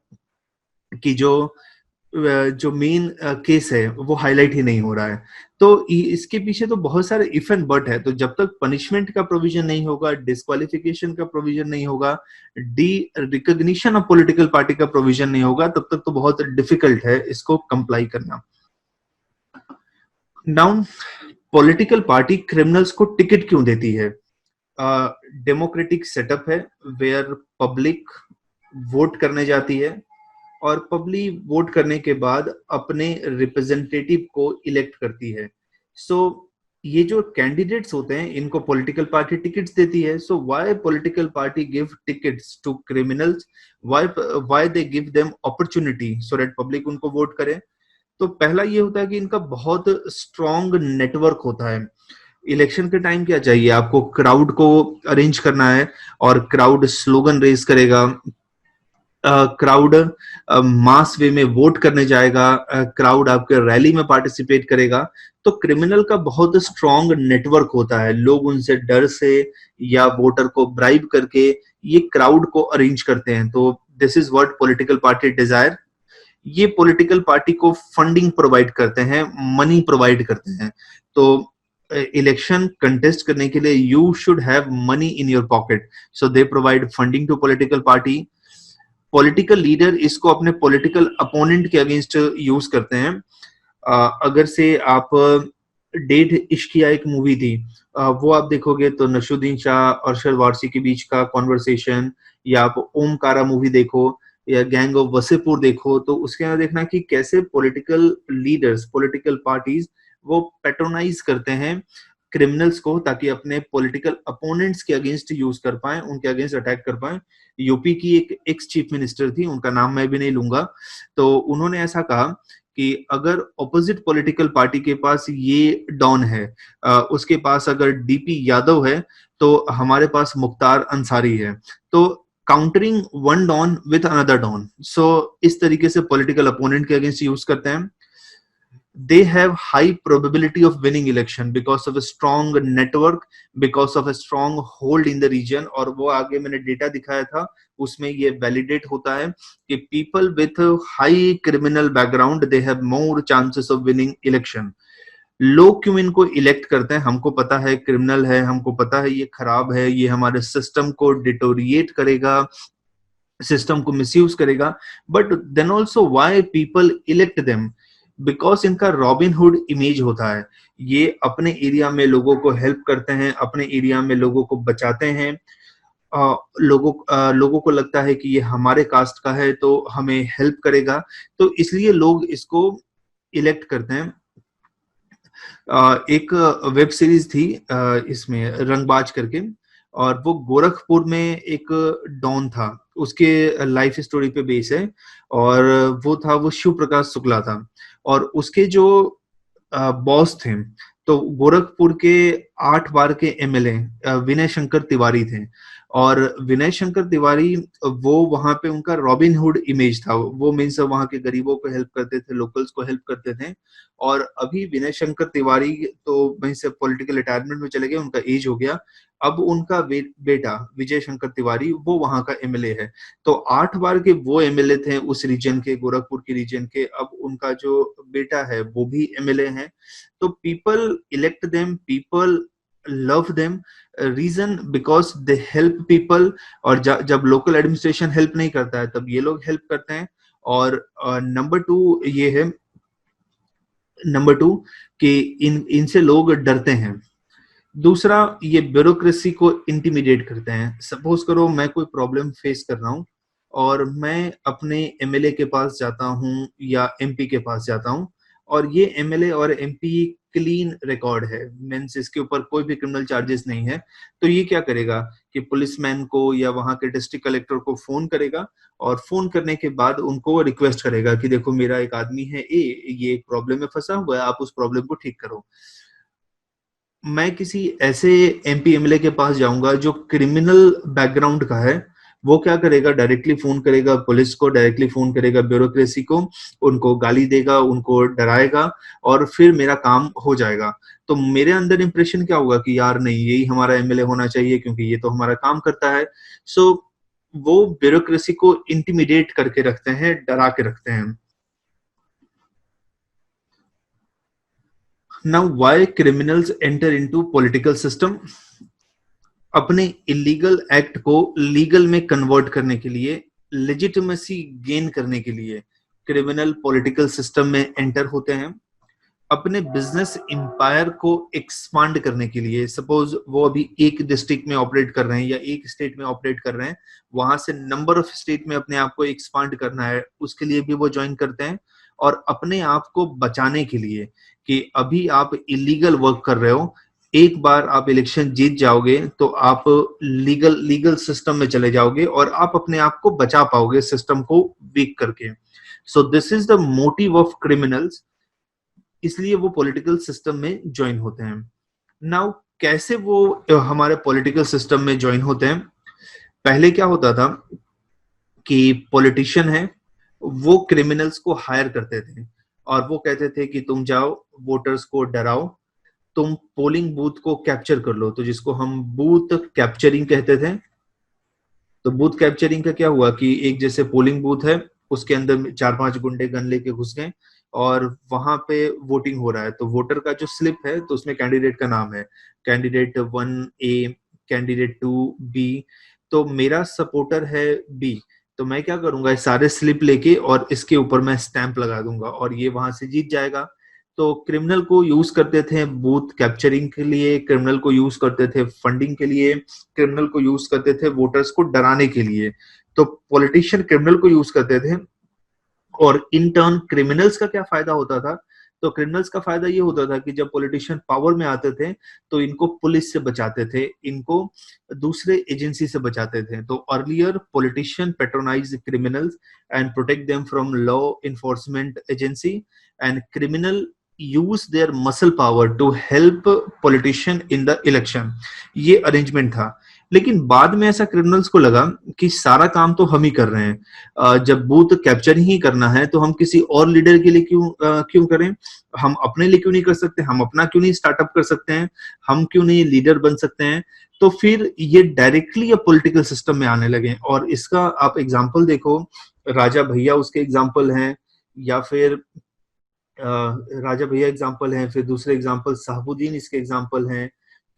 कि जो मेन केस है वो हाईलाइट ही नहीं हो रहा है। तो इसके पीछे तो बहुत सारे इफ एंड बट है। तो जब तक पनिशमेंट का प्रोविजन नहीं होगा, डिस्क्वालिफिकेशन का प्रोविजन नहीं होगा, D recognition of political party का प्रोविजन नहीं होगा, तब तक तो बहुत डिफिकल्ट है इसको कंप्लाई करना। नाउ पॉलिटिकल पार्टी क्रिमिनल्स को टिकट क्यों देती है? डेमोक्रेटिक सेटअप है वेयर पब्लिक वोट करने जाती है और पब्लिक वोट करने के बाद अपने रिप्रेजेंटेटिव को इलेक्ट करती है। सो ये जो कैंडिडेट्स होते हैं इनको पॉलिटिकल पार्टी टिकट्स देती है। So why political party give tickets to criminals? Why they give them opportunity so that public उनको वोट करे? तो पहला ये होता है कि इनका बहुत स्ट्रॉन्ग नेटवर्क होता है। इलेक्शन के टाइम क्या चाहिए आपको? क्राउड को अरेंज करना है और क्राउड स्लोगन रेज करेगा, क्राउड मास वे में वोट करने जाएगा, क्राउड आपके रैली में पार्टिसिपेट करेगा। तो क्रिमिनल का बहुत स्ट्रॉन्ग नेटवर्क होता है। लोग उनसे डर से या वोटर को ब्राइब करके ये क्राउड को अरेंज करते हैं। तो this is what political party desire. ये पॉलिटिकल पार्टी को फंडिंग प्रोवाइड करते हैं, मनी प्रोवाइड करते हैं। तो इलेक्शन कंटेस्ट करने के लिए you should have money in your pocket, so they provide funding to political party. Political leader इसको अपने पॉलिटिकल अपोनेंट के अगेंस्ट यूज करते हैं। अगर से आप डेढ़ इश्किया एक मूवी थी, वो आप देखोगे तो नसरुद्दीन शाह और अरशद वारसी के बीच का कॉन्वर्सेशन, या आप ओमकारा मूवी देखो या गैंग ऑफ वसेपुर देखो, तो उसके अंदर देखना कि कैसे पॉलिटिकल लीडर्स, पॉलिटिकल पार्टीज वो पेट्रोनाइज करते हैं क्रिमिनल्स को ताकि अपने पॉलिटिकल अपोनेंट्स के अगेंस्ट यूज कर पाए, उनके अगेंस्ट अटैक कर पाए। यूपी की एक एक्स चीफ मिनिस्टर थी, उनका नाम मैं भी नहीं लूंगा, तो उन्होंने ऐसा कहा कि अगर ऑपोजिट पॉलिटिकल पार्टी के पास ये डॉन है, उसके पास अगर डीपी यादव है, तो हमारे पास मुख्तार अंसारी है। तो countering one don with another don, so इस तरीके से पॉलिटिकल अपोनेंट के अगेंस्ट यूज करते हैं। they have high probability of winning election because of a strong network, because of a strong hold in the region। और वो आगे मैंने डेटा दिखाया था उसमें ये वैलिडेट होता है कि people with high criminal background they have more chances of winning election। लोग क्यों इनको इलेक्ट करते हैं? हमको पता है क्रिमिनल है, हमको पता है ये खराब है, ये हमारे सिस्टम को डिटोरिएट करेगा, सिस्टम को मिसयूज करेगा, but then also why people elect them? Because इनका रॉबिनहुड इमेज होता है। ये अपने एरिया में लोगों को हेल्प करते हैं, अपने एरिया में लोगों को बचाते हैं। लोगों को लगता है कि ये हमारे कास्ट का है तो हमें हेल्प करेगा, तो इसलिए लोग इसको इलेक्ट करते हैं। एक वेब सीरीज थी इसमें रंगबाज करके, और वो गोरखपुर में एक डॉन था, उसके लाइफ स्टोरी पे बेस है, और वो शिव प्रकाश शुक्ला था, और उसके जो बॉस थे तो गोरखपुर के 8 बार के एमएलए विनय शंकर तिवारी थे। और विनय शंकर तिवारी वो वहां पे उनका रॉबिनहुड इमेज था, वो मीन्स वहां के गरीबों को हेल्प करते थे, लोकल्स को हेल्प करते थे। और अभी विनय शंकर तिवारी तो वहीं से पॉलिटिकल रिटायरमेंट में चले गए, उनका एज हो गया। अब उनका बेटा विजय शंकर तिवारी वो वहां का एमएलए है। तो 8 बार के वो एमएलए थे उस रीजन के, गोरखपुर के रीजन के, अब उनका जो बेटा है वो भी एमएलए है। तो people elect them, people love them, reason because they help people. और जब लोकल एडमिनिस्ट्रेशन हेल्प नहीं करता है तब ये लोग हेल्प करते हैं। और नंबर टू ये है, नंबर टू कि इनसे लोग डरते हैं। दूसरा, ये ब्यूरोक्रेसी को इंटिमिडेट करते हैं। सपोज करो मैं कोई प्रॉब्लम फेस कर रहा हूँ और मैं अपने एमएलए के पास जाता हूँ या एमपी के पास जाता हूँ, और ये एमएलए और एमपी क्लीन रिकॉर्ड है, मीन्स इसके ऊपर कोई भी क्रिमिनल चार्जेस नहीं है। तो ये क्या करेगा कि पुलिसमैन को या वहां के डिस्ट्रिक्ट कलेक्टर को फोन करेगा, और फोन करने के बाद उनको रिक्वेस्ट करेगा कि देखो मेरा एक आदमी है ए, ये एक प्रॉब्लम में फंसा हुआ है, आप उस प्रॉब्लम को ठीक करो। मैं किसी ऐसे एमपी एमएलए के पास जाऊंगा जो क्रिमिनल बैकग्राउंड का है, वो क्या करेगा? डायरेक्टली फोन करेगा पुलिस को, डायरेक्टली फोन करेगा ब्यूरोक्रेसी को, उनको गाली देगा, उनको डराएगा, और फिर मेरा काम हो जाएगा। तो मेरे अंदर इंप्रेशन क्या होगा कि यार नहीं, यही हमारा एमएलए होना चाहिए क्योंकि ये तो हमारा काम करता है। सो वो ब्यूरोक्रेसी को इंटिमिडेट करके रखते हैं, डरा के रखते हैं। Now, why criminals enter into political system? अपने इलीगल एक्ट को लीगल में कन्वर्ट करने के लिए, लेजिटिमेसी गेन करने के लिए क्रिमिनल पॉलिटिकल सिस्टम में एंटर होते हैं। अपने बिजनेस एम्पायर को एक्सपांड करने के लिए, सपोज वो अभी एक डिस्ट्रिक्ट में ऑपरेट कर रहे हैं या एक स्टेट में ऑपरेट कर रहे हैं, वहां से नंबर ऑफ स्टेट में अपने आप को एक्सपांड करना है, उसके लिए भी वो ज्वाइन करते हैं। और अपने आप को बचाने के लिए कि अभी आप इलीगल वर्क कर रहे हो, एक बार आप इलेक्शन जीत जाओगे तो आप लीगल सिस्टम में चले जाओगे और आप अपने आप को बचा पाओगे सिस्टम को वीक करके। So this is the motive of criminals, इसलिए वो पॉलिटिकल सिस्टम में ज्वाइन होते हैं। नाउ कैसे वो हमारे पॉलिटिकल सिस्टम में ज्वाइन होते हैं? पहले क्या होता था कि पॉलिटिशियन है वो क्रिमिनल्स को हायर करते थे और वो कहते थे कि तुम जाओ वोटर्स को डराओ, तुम पोलिंग बूथ को कैप्चर कर लो, तो जिसको हम बूथ कैप्चरिंग कहते थे। तो बूथ कैप्चरिंग का क्या हुआ कि एक जैसे पोलिंग बूथ है, उसके अंदर 4-5 गुंडे गन लेके घुस गए और वहां पे वोटिंग हो रहा है। तो वोटर का जो स्लिप है तो उसमें कैंडिडेट का नाम है, कैंडिडेट 1A, कैंडिडेट 2B। तो मेरा सपोर्टर है B, तो मैं क्या करूंगा, सारे स्लिप लेके और इसके ऊपर मैं स्टैंप लगा दूंगा और ये वहां से जीत जाएगा। तो क्रिमिनल को यूज करते थे बूथ कैप्चरिंग के लिए, क्रिमिनल को यूज करते थे फंडिंग के लिए, क्रिमिनल को यूज करते थे वोटर्स को डराने के लिए। तो पॉलिटिशियन क्रिमिनल को यूज करते थे और इन टर्न क्रिमिनल्स का क्या फायदा होता था? तो क्रिमिनल्स का फायदा ये होता था कि जब पॉलिटिशियन पावर में आते थे तो इनको पुलिस से बचाते थे, इनको दूसरे एजेंसी से बचाते थे। तो earlier politician patronise criminals and protect them from law enforcement agency, and criminal use their muscle power to help politician in the election. ये अरेंजमेंट था। लेकिन बाद में ऐसा क्रिमिनल्स को लगा कि सारा काम तो हम ही कर रहे हैं, जब बूथ कैप्चर ही करना है तो हम किसी और लीडर के लिए क्यों करें? हम अपने लिए क्यों नहीं कर सकते? हम अपना क्यों नहीं स्टार्टअप कर सकते हैं? हम क्यों नहीं लीडर बन सकते हैं? तो फिर ये डायरेक्टली अब पॉलिटिकल सिस्टम में आने लगे। और इसका आप एग्जाम्पल देखो, राजा भैया उसके एग्जाम्पल हैं, या फिर राजा भैया एग्जाम्पल हैं, फिर दूसरे एग्जाम्पल साहबुद्दीन इसके एग्जाम्पल हैं,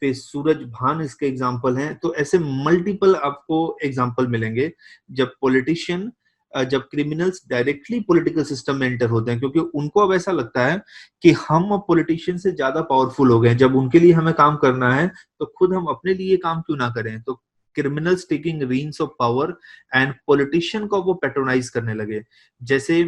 फिर सूरज भान इसके एग्जाम्पल हैं। तो ऐसे मल्टीपल आपको एग्जाम्पल मिलेंगे जब पॉलिटिशियन, जब क्रिमिनल्स डायरेक्टली पॉलिटिकल सिस्टम में एंटर होते हैं, क्योंकि उनको अब ऐसा लगता है कि हम अब पॉलिटिशियन से ज्यादा पावरफुल हो गए, जब उनके लिए हमें काम करना है तो खुद हम अपने लिए काम क्यों ना करें। तो criminals taking reigns of power and politician को वो पेट्रोनाइज करने लगे। जैसे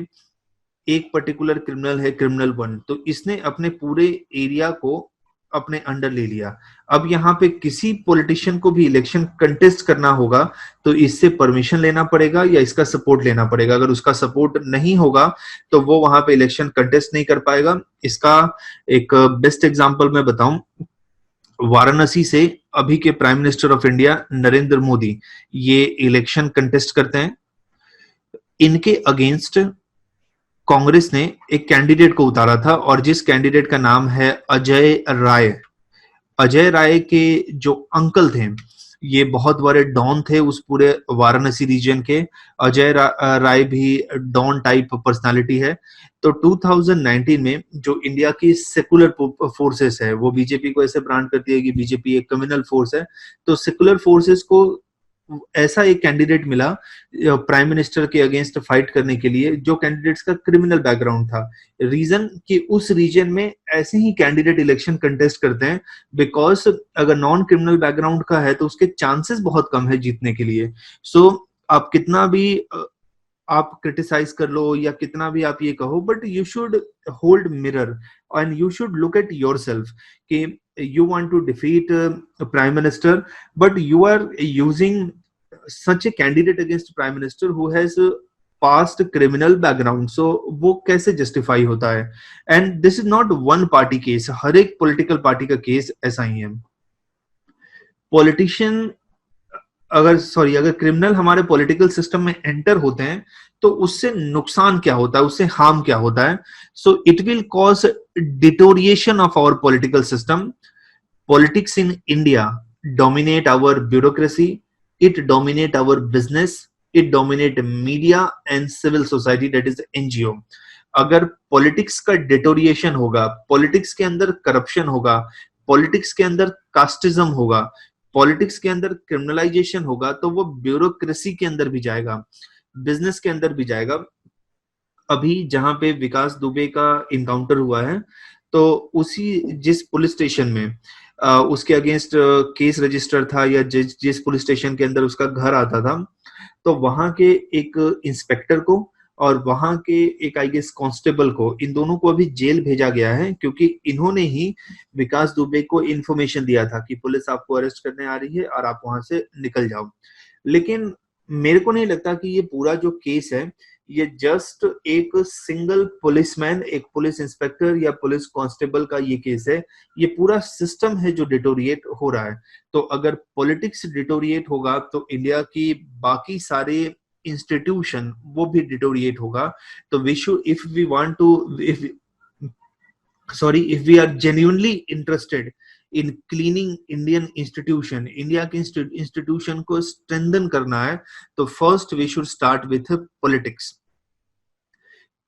एक पर्टिकुलर क्रिमिनल है, क्रिमिनल 1, तो इसने अपने पूरे एरिया को अपने अंडर ले लिया। अब यहाँ पे किसी पॉलिटिशियन को भी इलेक्शन कंटेस्ट करना होगा तो इससे परमिशन लेना पड़ेगा या इसका सपोर्ट लेना पड़ेगा। अगर उसका सपोर्ट नहीं होगा तो वो वहां पे इलेक्शन कंटेस्ट नहीं कर पाएगा। इसका एक बेस्ट एग्जांपल मैं बताऊं, वाराणसी से अभी के prime minister of India Narendra Modi ये इलेक्शन कंटेस्ट करते हैं। इनके अगेंस्ट कांग्रेस ने एक कैंडिडेट को उतारा था और जिस कैंडिडेट का नाम है अजय राय। अजय राय के जो अंकल थे ये बहुत बड़े डॉन थे उस पूरे वाराणसी रीजन के। अजय राय भी डॉन टाइप पर्सनालिटी है। तो 2019 में जो इंडिया की सेकुलर फोर्सेस है, वो बीजेपी को ऐसे ब्रांड करती है कि बीजेपी एक कम्युनल फोर्स है, तो सेकुलर फोर्सेस को ऐसा एक कैंडिडेट मिला प्राइम मिनिस्टर के अगेंस्ट फाइट करने के लिए, जो कैंडिडेट्स का क्रिमिनल बैकग्राउंड था। रीजन कि उस रीजन में ऐसे ही कैंडिडेट इलेक्शन कंटेस्ट करते हैं बिकॉज अगर नॉन क्रिमिनल बैकग्राउंड का है तो उसके चांसेस बहुत कम है जीतने के लिए। सो आप कितना भी आप क्रिटिसाइज कर लो या कितना भी आप ये कहो, but you should hold mirror and you should look at yourself कि you want to defeat a prime minister, but you are using such a candidate against prime minister who has a past criminal background, so वो कैसे justify होता है? And this is not one party case, हर एक political party का case ऐसा ही है। Politician अगर क्रिमिनल हमारे पॉलिटिकल सिस्टम में एंटर होते हैं तो उससे नुकसान क्या होता है, उससे हार्म क्या होता है? So it will cause deterioration of our political system. Politics in India dominate our bureaucracy, it dominate our business, it dominate media and civil society, that is NGO। अगर पॉलिटिक्स का डिटोरिएशन होगा, पॉलिटिक्स के अंदर करप्शन होगा, पॉलिटिक्स के अंदर कास्टिज्म होगा, पॉलिटिक्स के अंदर क्रिमिनलाइजेशन होगा, तो वो ब्यूरोक्रेसी के अंदर भी जाएगा, बिजनेस के अंदर भी जाएगा। अभी जहां पे विकास दुबे का इनकाउंटर हुआ है तो उसी जिस पुलिस स्टेशन में उसके अगेंस्ट केस रजिस्टर था या जिस पुलिस स्टेशन के अंदर उसका घर आता था, तो वहां के एक इंस्पेक्टर को और वहां के एक आई गेस कांस्टेबल को, इन दोनों को अभी जेल भेजा गया है क्योंकि इन्होंने ही विकास दुबे को इन्फॉर्मेशन दिया था कि पुलिस आपको अरेस्ट करने आ रही है और आप वहां से निकल जाओ। लेकिन मेरे को नहीं लगता कि ये पूरा जो केस है ये जस्ट एक सिंगल पुलिसमैन, एक पुलिस इंस्पेक्टर या पुलिस कांस्टेबल का ये केस है। ये पूरा सिस्टम है जो डिटोरिएट हो रहा है। तो अगर पॉलिटिक्स डिटोरिएट होगा तो इंडिया की बाकी सारे इंस्टीट्यूशन वो भी डिटोरिएट होगा। तो we should, if we want to, if we are genuinely interested in cleaning Indian institution, India के इंस्टीट्यूशन को स्ट्रेंथन करना है, तो first we should start with politics.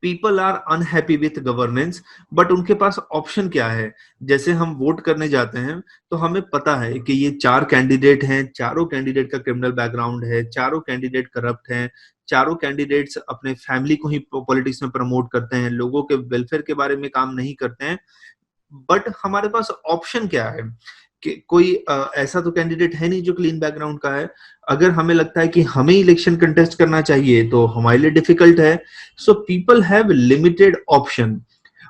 People are unhappy with governance, but उनके पास ऑप्शन क्या है? जैसे हम वोट करने जाते हैं तो हमें पता है कि ये 4 कैंडिडेट हैं, चारों कैंडिडेट का क्रिमिनल बैकग्राउंड है, चारों कैंडिडेट करप्ट हैं, चारों कैंडिडेट्स अपने फैमिली को ही पॉलिटिक्स में प्रमोट करते हैं, लोगों के वेलफेयर के बारे में काम नहीं करते हैं। बट हमारे पास ऑप्शन क्या है कि कोई ऐसा तो कैंडिडेट है नहीं जो क्लीन बैकग्राउंड का है। अगर हमें लगता है कि हमें इलेक्शन कंटेस्ट करना चाहिए तो हमारे लिए डिफिकल्ट है। So people have limited option,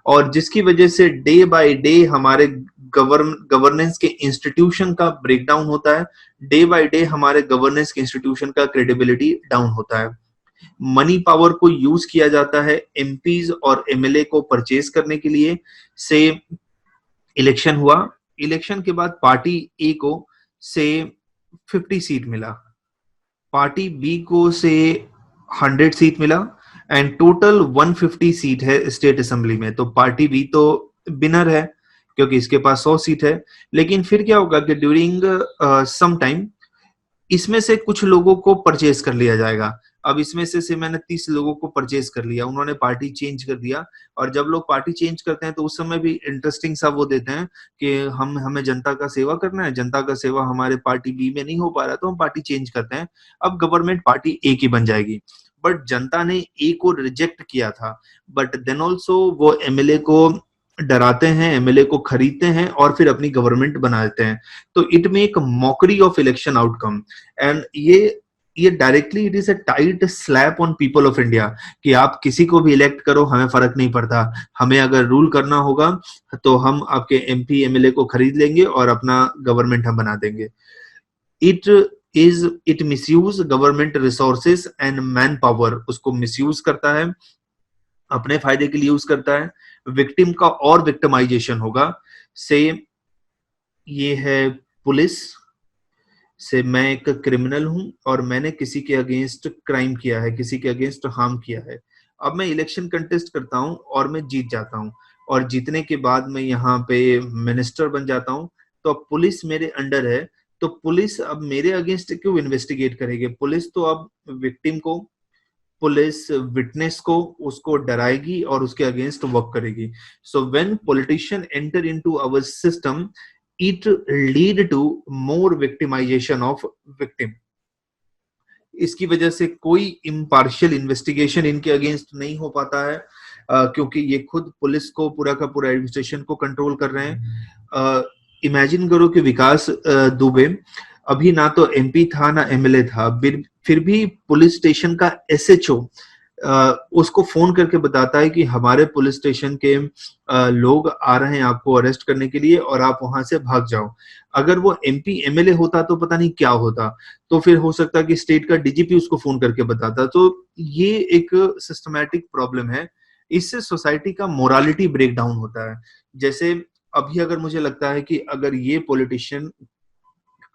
और जिसकी वजह से डे बाय डे हमारे गवर्नेंस के इंस्टीट्यूशन का ब्रेकडाउन होता है। डे बाय डे हमारे गवर्नेंस के इंस्टीट्यूशन का क्रेडिबिलिटी डाउन होता है। मनी पावर को यूज किया जाता है एमपीज और एमएलए को परचेज करने के लिए। से इलेक्शन हुआ, इलेक्शन के बाद पार्टी ए को से 50 सीट मिला, पार्टी बी को से 100 सीट मिला, एंड टोटल 150 सीट है स्टेट असेंबली में। तो पार्टी बी तो विनर है क्योंकि इसके पास 100 सीट है। लेकिन फिर क्या होगा कि ड्यूरिंग सम टाइम इसमें से कुछ लोगों को परचेज कर लिया जाएगा। अब इसमें से मैंने 30 लोगों को परचेज कर लिया, उन्होंने पार्टी चेंज कर दिया। और जब लोग पार्टी चेंज करते हैं तो उस समय भी इंटरेस्टिंग सा वो देते हैं कि हमें जनता का सेवा करना है, जनता का सेवा हमारे पार्टी बी में नहीं हो पा रहा तो हम पार्टी चेंज करते हैं, अब गवर्नमेंट पार्टी ए की बन जाएगी। बट जनता ने ए को रिजेक्ट किया था, बट देन ऑल्सो वो एमएलए को डराते हैं, एमएलए को खरीदते हैं और फिर अपनी गवर्नमेंट बना देते हैं। तो it make mockery of election outcome, and ये directly it is a tight slap on people of India कि आप किसी को भी इलेक्ट करो, हमें फर्क नहीं पड़ता, हमें अगर रूल करना होगा तो हम आपके एमपी एमएलए को खरीद लेंगे और अपना गवर्नमेंट हम बना देंगे। It misuse government resources and man power, उसको मिसयूज करता है, अपने फायदे के लिए यूज करता है। विक्टिम का और विक्टिमाइजेशन होगा। से ये है पुलिस से, मैं एक क्रिमिनल हूं और मैंने किसी के अगेंस्ट क्राइम किया है, किसी के अगेंस्ट हार्म किया है। अब मैं इलेक्शन कंटेस्ट करता हूं और मैं जीत जाता हूं, और जीतने के बाद मैं यहाँ पे मिनिस्टर बन जाता हूं। तो अब पुलिस मेरे अंडर है, तो पुलिस अब मेरे अगेंस्ट क्यों इन्वेस्टिगेट करेगी? पुलिस तो अब विक्टिम को, पुलिस विटनेस को, उसको डराएगी और उसके अगेंस्ट वर्क करेगी। So when politician enter into our system, it lead to more victimisation of victim. इसकी वजह से कोई इम्पार्शियल इन्वेस्टिगेशन इनके अगेंस्ट नहीं हो पाता है, क्योंकि ये खुद पुलिस को, पूरा का पूरा एडमिनिस्ट्रेशन को कंट्रोल कर रहे हैं। इमेजिन करो कि विकास दुबे अभी ना तो एमपी था ना एमएलए था, फिर भी पुलिस स्टेशन का एसएचओ उसको फोन करके बताता है कि हमारे पुलिस स्टेशन के लोग आ रहे हैं आपको अरेस्ट करने के लिए और आप वहां से भाग जाओ। अगर वो एमपी एमएलए होता तो पता नहीं क्या होता, तो फिर हो सकता कि स्टेट का डीजीपी उसको फोन करके बताता। तो ये एक सिस्टमैटिक प्रॉब्लम है, इससे सोसाइटी का मोरालिटी ब्रेक डाउन होता है। जैसे अभी अगर मुझे लगता है कि अगर ये पॉलिटिशियन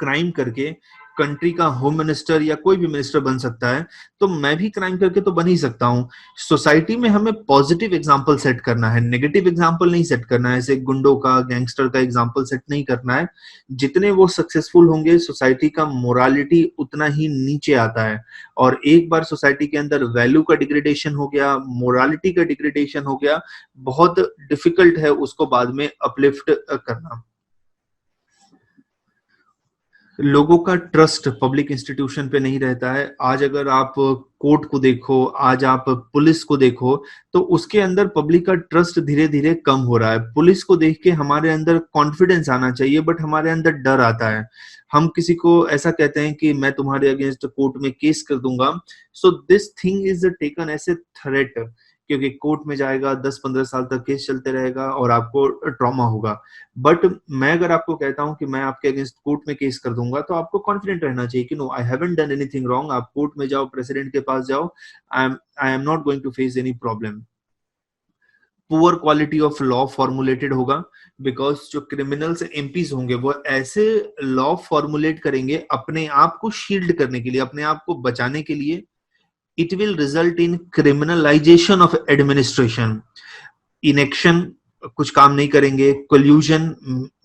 क्राइम करके कंट्री का होम मिनिस्टर या कोई भी मिनिस्टर बन सकता है, तो मैं भी क्राइम करके तो बन ही सकता हूँ। सोसाइटी में हमें पॉजिटिव एग्जाम्पल सेट करना है, नेगेटिव एग्जाम्पल नहीं सेट करना है, ऐसे गुंडों का, गैंगस्टर का एग्जाम्पल सेट नहीं करना है। जितने वो सक्सेसफुल होंगे सोसाइटी का मोरालिटी उतना ही नीचे आता है, और एक बार सोसाइटी के अंदर वैल्यू का डिग्रेडेशन हो गया, मोरालिटी का डिग्रेडेशन हो गया, बहुत डिफिकल्ट है उसको बाद में अपलिफ्ट करना। लोगों का ट्रस्ट पब्लिक इंस्टीट्यूशन पे नहीं रहता है। आज अगर आप कोर्ट को देखो, आज आप पुलिस को देखो, तो उसके अंदर पब्लिक का ट्रस्ट धीरे धीरे कम हो रहा है। पुलिस को देख के हमारे अंदर कॉन्फिडेंस आना चाहिए, बट हमारे अंदर डर आता है। हम किसी को ऐसा कहते हैं कि मैं तुम्हारे अगेंस्ट कोर्ट में केस कर दूंगा, so this thing is taken as a threat, क्योंकि कोर्ट में जाएगा, 10-15 साल तक केस चलते रहेगा और आपको ट्रॉमा होगा। बट मैं अगर आपको कहता हूं कि मैं आपके अगेंस्ट कोर्ट में केस कर दूंगा, तो आपको कॉन्फिडेंट रहना चाहिए कि no, I haven't done anything wrong. आप कोर्ट में जाओ, प्रेसिडेंट के पास जाओ, I am not going to face any problem. Poor quality of law formulated होगा, बिकॉज जो क्रिमिनल्स एमपीज होंगे वो ऐसे लॉ फॉर्मुलेट करेंगे अपने आप को शील्ड करने के लिए, अपने आप को बचाने के लिए। It will result in criminalisation of administration. Inaction, कुछ काम नहीं करेंगे, कोल्यूजन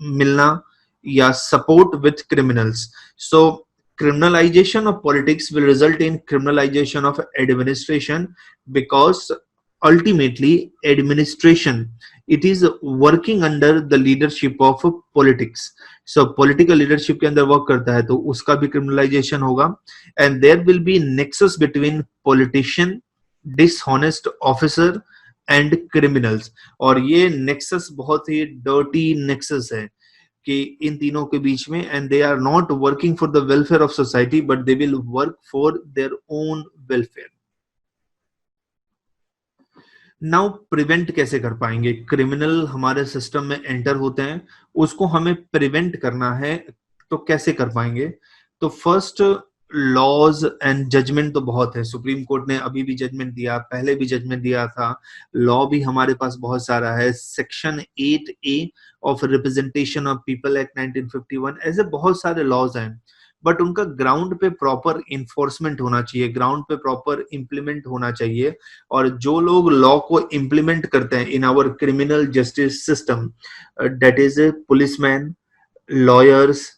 मिलना, या support with criminals. So criminalization of politics will result in criminalization of administration, because ultimately administration, it is working under the leadership of politics. So political leadership के अंदर वर्क करता है, तो उसका भी criminalization होगा। and there will be nexus between politician, dishonest officer and criminals। और ये नेक्सस बहुत ही डर्टी नेक्सस है कि इन तीनों के बीच में, and they are not working for the welfare of society, but they will work for their own welfare. Now prevent कैसे कर पाएंगे? क्रिमिनल हमारे सिस्टम में एंटर होते हैं, उसको हमें प्रिवेंट करना है, तो कैसे कर पाएंगे? तो फर्स्ट, लॉज एंड जजमेंट तो बहुत है। सुप्रीम कोर्ट ने अभी भी जजमेंट दिया, पहले भी जजमेंट दिया था। लॉ भी हमारे पास बहुत सारा है। Section 8A of representation of people act 1951, ऐसे बहुत सारे लॉज हैं, बट उनका ग्राउंड पे प्रॉपर इन्फोर्समेंट होना चाहिए, ग्राउंड पे प्रॉपर इम्प्लीमेंट होना चाहिए। और जो लोग लॉ को इम्प्लीमेंट करते हैं in our criminal justice system, that is policeman, lawyers,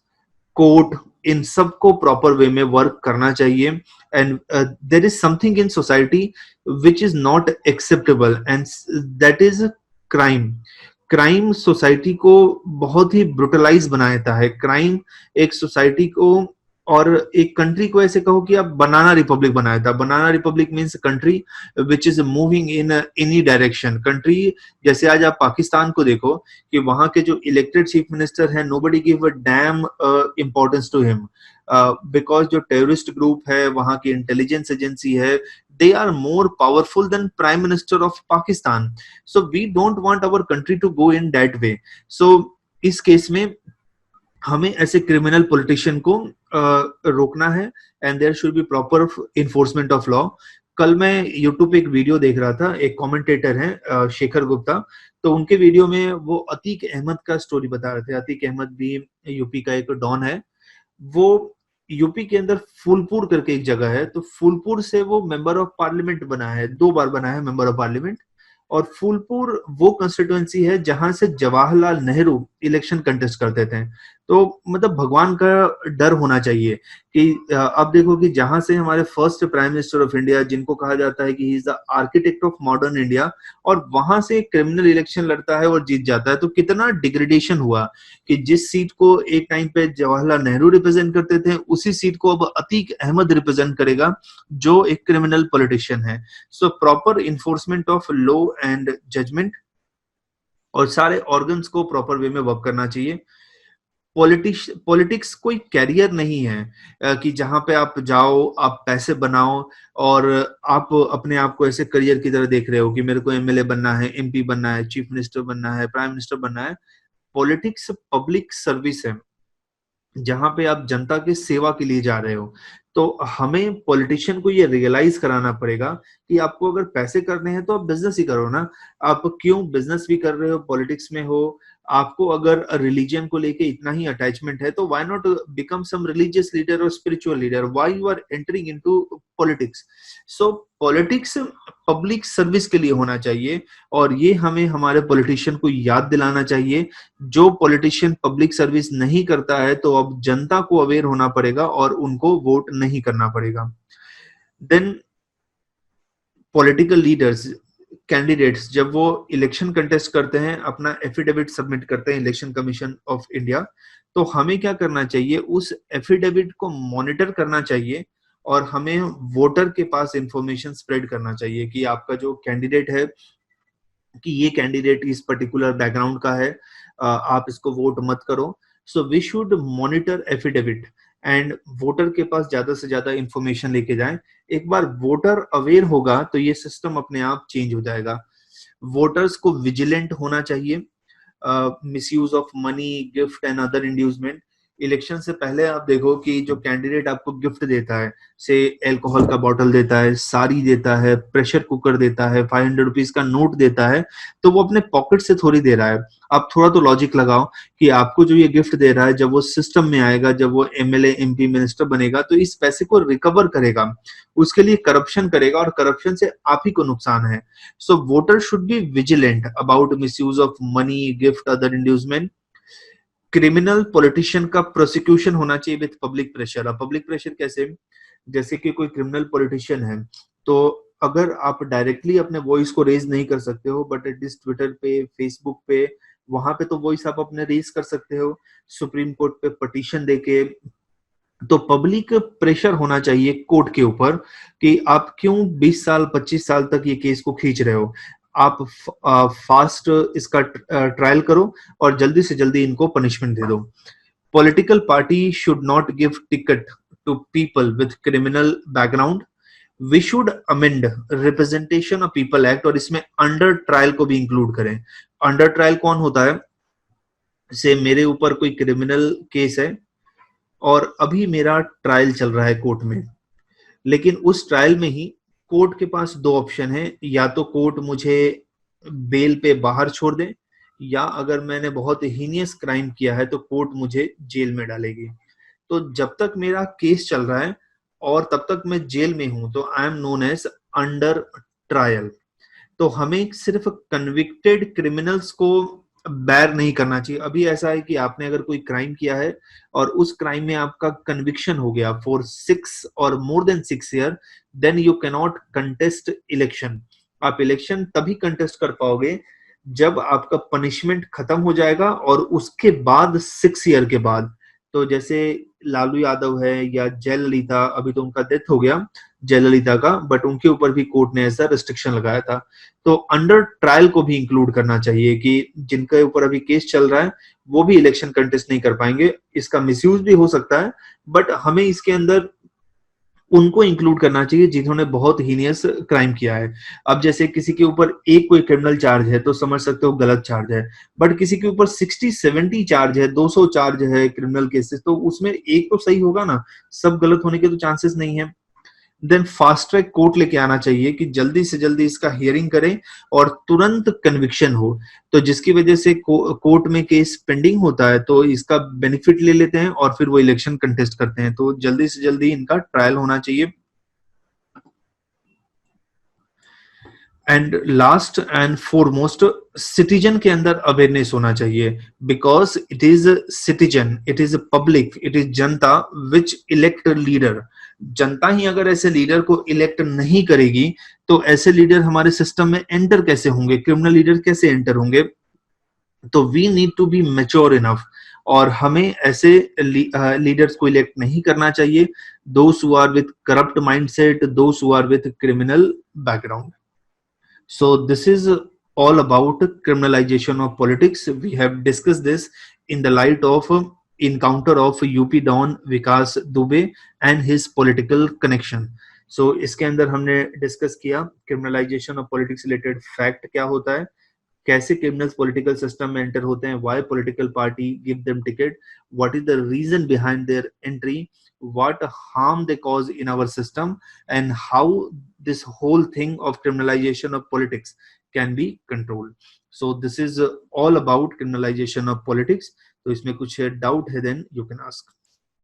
court, इन सबको प्रॉपर वे में वर्क करना चाहिए। And there is something in society which is not acceptable, and that is crime. Crime society को बहुत ही ब्रुटलाइज बनाता है। क्राइम एक सोसाइटी को और एक कंट्री को, ऐसे कहो कि आप बनाना रिपब्लिक बनाया था। Banana republic means country which is moving in any direction. Country, जैसे आज आप पाकिस्तान को देखो कि वहां के जो इलेक्टेड चीफ मिनिस्टर है, nobody give a damn importance to him, because जो टेररिस्ट ग्रुप है, वहां की इंटेलिजेंस एजेंसी है, they are more powerful than prime minister of Pakistan. So we don't want our country to go in that way. So इस केस में हमें ऐसे क्रिमिनल पॉलिटिशियन को रोकना है, and there should be proper enforcement of law. कल मैं यूट्यूब पे एक वीडियो देख रहा था, एक कमेंटेटर हैं शेखर गुप्ता, तो उनके वीडियो में वो अतीक अहमद का स्टोरी बता रहे थे। अतीक अहमद भी यूपी का एक डॉन है। वो यूपी के अंदर फूलपुर करके एक जगह है, तो फूलपुर से वो मेंबर ऑफ पार्लियामेंट बना है, 2 बार बना है मेंबर ऑफ पार्लियामेंट। और फूलपुर वो कंस्टिट्यूएंसी है जहां से जवाहरलाल नेहरू इलेक्शन कंटेस्ट करते थे। तो मतलब भगवान का डर होना चाहिए कि अब देखो कि जहां से हमारे first prime minister of India, जिनको कहा जाता है कि he is the architect of modern India, और वहां से क्रिमिनल इलेक्शन लड़ता है और जीत जाता है, तो कितना डिग्रेडेशन हुआ कि जिस सीट को एक टाइम पे जवाहरलाल नेहरू रिप्रेजेंट करते थे, उसी सीट को अब अतीक अहमद रिप्रेजेंट करेगा, जो एक क्रिमिनल पॉलिटिशियन है। So proper enforcement of law and judgement, और सारे ऑर्गन्स को प्रॉपर वे में वर्क करना चाहिए। पॉलिटिक्स कोई कैरियर नहीं है कि जहां पे आप जाओ, आप पैसे बनाओ और आप अपने आप को ऐसे करियर की तरह देख रहे हो कि मेरे को एमएलए बनना है, एमपी बनना है, चीफ मिनिस्टर बनना है, प्राइम मिनिस्टर बनना है। पॉलिटिक्स पब्लिक सर्विस है, जहां पे आप जनता के सेवा के लिए जा रहे हो। तो हमें पॉलिटिशियन को ये रियलाइज कराना पड़ेगा कि आपको अगर पैसे करने हैं तो आप बिजनेस ही करो ना। आप क्यों बिजनेस भी कर रहे हो, पॉलिटिक्स में हो? आपको अगर रिलीजन को लेके इतना ही अटैचमेंट है, तो why not become some religious leader और spiritual leader? Why you are entering into politics? So politics public service के लिए होना चाहिए, और ये हमें हमारे पॉलिटिशियन को याद दिलाना चाहिए। जो पॉलिटिशियन पब्लिक सर्विस नहीं करता है, तो अब जनता को अवेयर होना पड़ेगा और उनको वोट नहीं करना पड़ेगा। देन पॉलिटिकल लीडर्स, कैंडिडेट्स जब वो इलेक्शन कंटेस्ट करते हैं, अपना एफिडेविट सबमिट करते हैं इलेक्शन कमीशन ऑफ इंडिया, तो हमें क्या करना चाहिए, उस एफिडेविट को मॉनिटर करना चाहिए और हमें वोटर के पास इंफॉर्मेशन स्प्रेड करना चाहिए कि आपका जो कैंडिडेट है, कि ये कैंडिडेट इस पर्टिकुलर बैकग्राउंड का है, आप इसको वोट मत करो. So we should monitor affidavit and voter के पास ज्यादा से ज्यादा इंफॉर्मेशन लेके जाएं. एक बार वोटर अवेयर होगा तो ये सिस्टम अपने आप चेंज हो जाएगा. वोटर्स को विजिलेंट होना चाहिए. Misuse of money, gift and other inducement. Election से पहले आप देखो कि जो कैंडिडेट आपको गिफ्ट देता है, से एल्कोहल का बॉटल देता है, साड़ी देता है, प्रेशर कुकर देता है, 500 रुपीज का नोट देता है, तो वो अपने पॉकेट से थोड़ी दे रहा है. आप थोड़ा तो लॉजिक लगाओ कि आपको जो ये गिफ्ट दे रहा है, जब वो सिस्टम में आएगा, जब वो एमएलए, एमपी, मिनिस्टर बनेगा, तो इस पैसे को रिकवर करेगा, उसके लिए करप्शन करेगा और करप्शन से आप ही को नुकसान है. So voters should be vigilant about misuse of money, gift, other inducement. Criminal politician का प्रोसिक्यूशन होना चाहिए विद पब्लिक प्रेशर. अब पब्लिक प्रेशर कैसे, जैसे कि कोई क्रिमिनल पॉलिटिशियन है, तो अगर आप डायरेक्टली अपने वॉइस को रेज नहीं कर सकते हो, बट एट लिस्ट ट्विटर पे, फेसबुक पे, वहां पे तो वॉइस आप अपने रेज कर सकते हो, सुप्रीम कोर्ट पे पटिशन देके. तो पब्लिक प्रेशर होना चाहिए कोर्ट के ऊपर कि आप क्यों 20 साल 25 साल तक ये केस को खींच रहे हो. आप फास्ट इसका ट्रायल करो और जल्दी से जल्दी इनको पनिशमेंट दे दो. Political party should not give ticket to people with criminal background. We should amend representation of people act और इसमें अंडर ट्रायल को भी इंक्लूड करें. अंडर ट्रायल कौन होता है, से मेरे ऊपर कोई क्रिमिनल केस है और अभी मेरा ट्रायल चल रहा है कोर्ट में, लेकिन उस ट्रायल में ही कोर्ट के पास दो ऑप्शन है, या तो कोर्ट मुझे बेल पे बाहर छोड़ दे, या अगर मैंने बहुत हीनियस क्राइम किया है तो कोर्ट मुझे जेल में डालेगी. तो जब तक मेरा केस चल रहा है और तब तक मैं जेल में हूं, तो I am known as under trial. तो हमें सिर्फ कन्विक्टेड क्रिमिनल्स को बैर नहीं करना चाहिए. अभी ऐसा है कि आपने अगर कोई क्राइम किया है और उस क्राइम में आपका कन्विक्शन हो गया फॉर 6 और more than 6 year, then you can not contest election. आप इलेक्शन तभी कंटेस्ट कर पाओगे जब आपका पनिशमेंट खत्म हो जाएगा और उसके बाद 6 ईयर के बाद. तो जैसे लालू यादव है या जयललिता, अभी तो उनका डेथ हो गया जयललिता का, बट उनके ऊपर भी कोर्ट ने ऐसा रिस्ट्रिक्शन लगाया था. तो अंडर ट्रायल को भी इंक्लूड करना चाहिए कि जिनके ऊपर अभी केस चल रहा है वो भी इलेक्शन कंटेस्ट नहीं कर पाएंगे. इसका मिसयूज भी हो सकता है, बट हमें इसके अंदर उनको इंक्लूड करना चाहिए जिन्होंने बहुत हीनियस क्राइम किया है. अब जैसे किसी के ऊपर एक कोई क्रिमिनल चार्ज है तो समझ सकते हो गलत चार्ज है, बट किसी के ऊपर 60-70 चार्ज है, 200 चार्ज है क्रिमिनल केसेस, तो उसमें एक तो सही होगा ना, सब गलत होने के तो चांसेस नहीं है. देन फास्ट ट्रैक कोर्ट लेके आना चाहिए कि जल्दी से जल्दी इसका हियरिंग करें और तुरंत कन्विक्शन हो. तो जिसकी वजह से कोर्ट में केस पेंडिंग होता है तो इसका बेनिफिट ले लेते हैं और फिर वो इलेक्शन कंटेस्ट करते हैं. तो जल्दी से जल्दी इनका ट्रायल होना चाहिए. And last and foremost, citizen के अंदर अवेयरनेस होना चाहिए, because it is citizen, it is public, it is Janata which elect leader. जनता ही अगर ऐसे लीडर को इलेक्ट नहीं करेगी तो ऐसे लीडर हमारे सिस्टम में एंटर कैसे होंगे, क्रिमिनल लीडर कैसे एंटर होंगे. तो we need to be mature enough और हमें ऐसे लीडर्स को इलेक्ट नहीं करना चाहिए, those who are with corrupt mindset, those who are with criminal background. So this is all about criminalization of politics. We have discussed this in the light of encounter of UP Don Vikas Dubey and his political connection. So इसके अंदर हमने डिस्कस किया criminalization of politics related fact क्या होता है, कैसे क्रिमिनल्स पॉलिटिकल सिस्टम में एंटर होते हैं, why political party give them ticket, what is the reason behind their entry, what harm they cause in our system, and how this whole thing of criminalization of politics can be controlled. So this is all about criminalization of politics. तो इसमें कुछ डाउट है, then you can ask.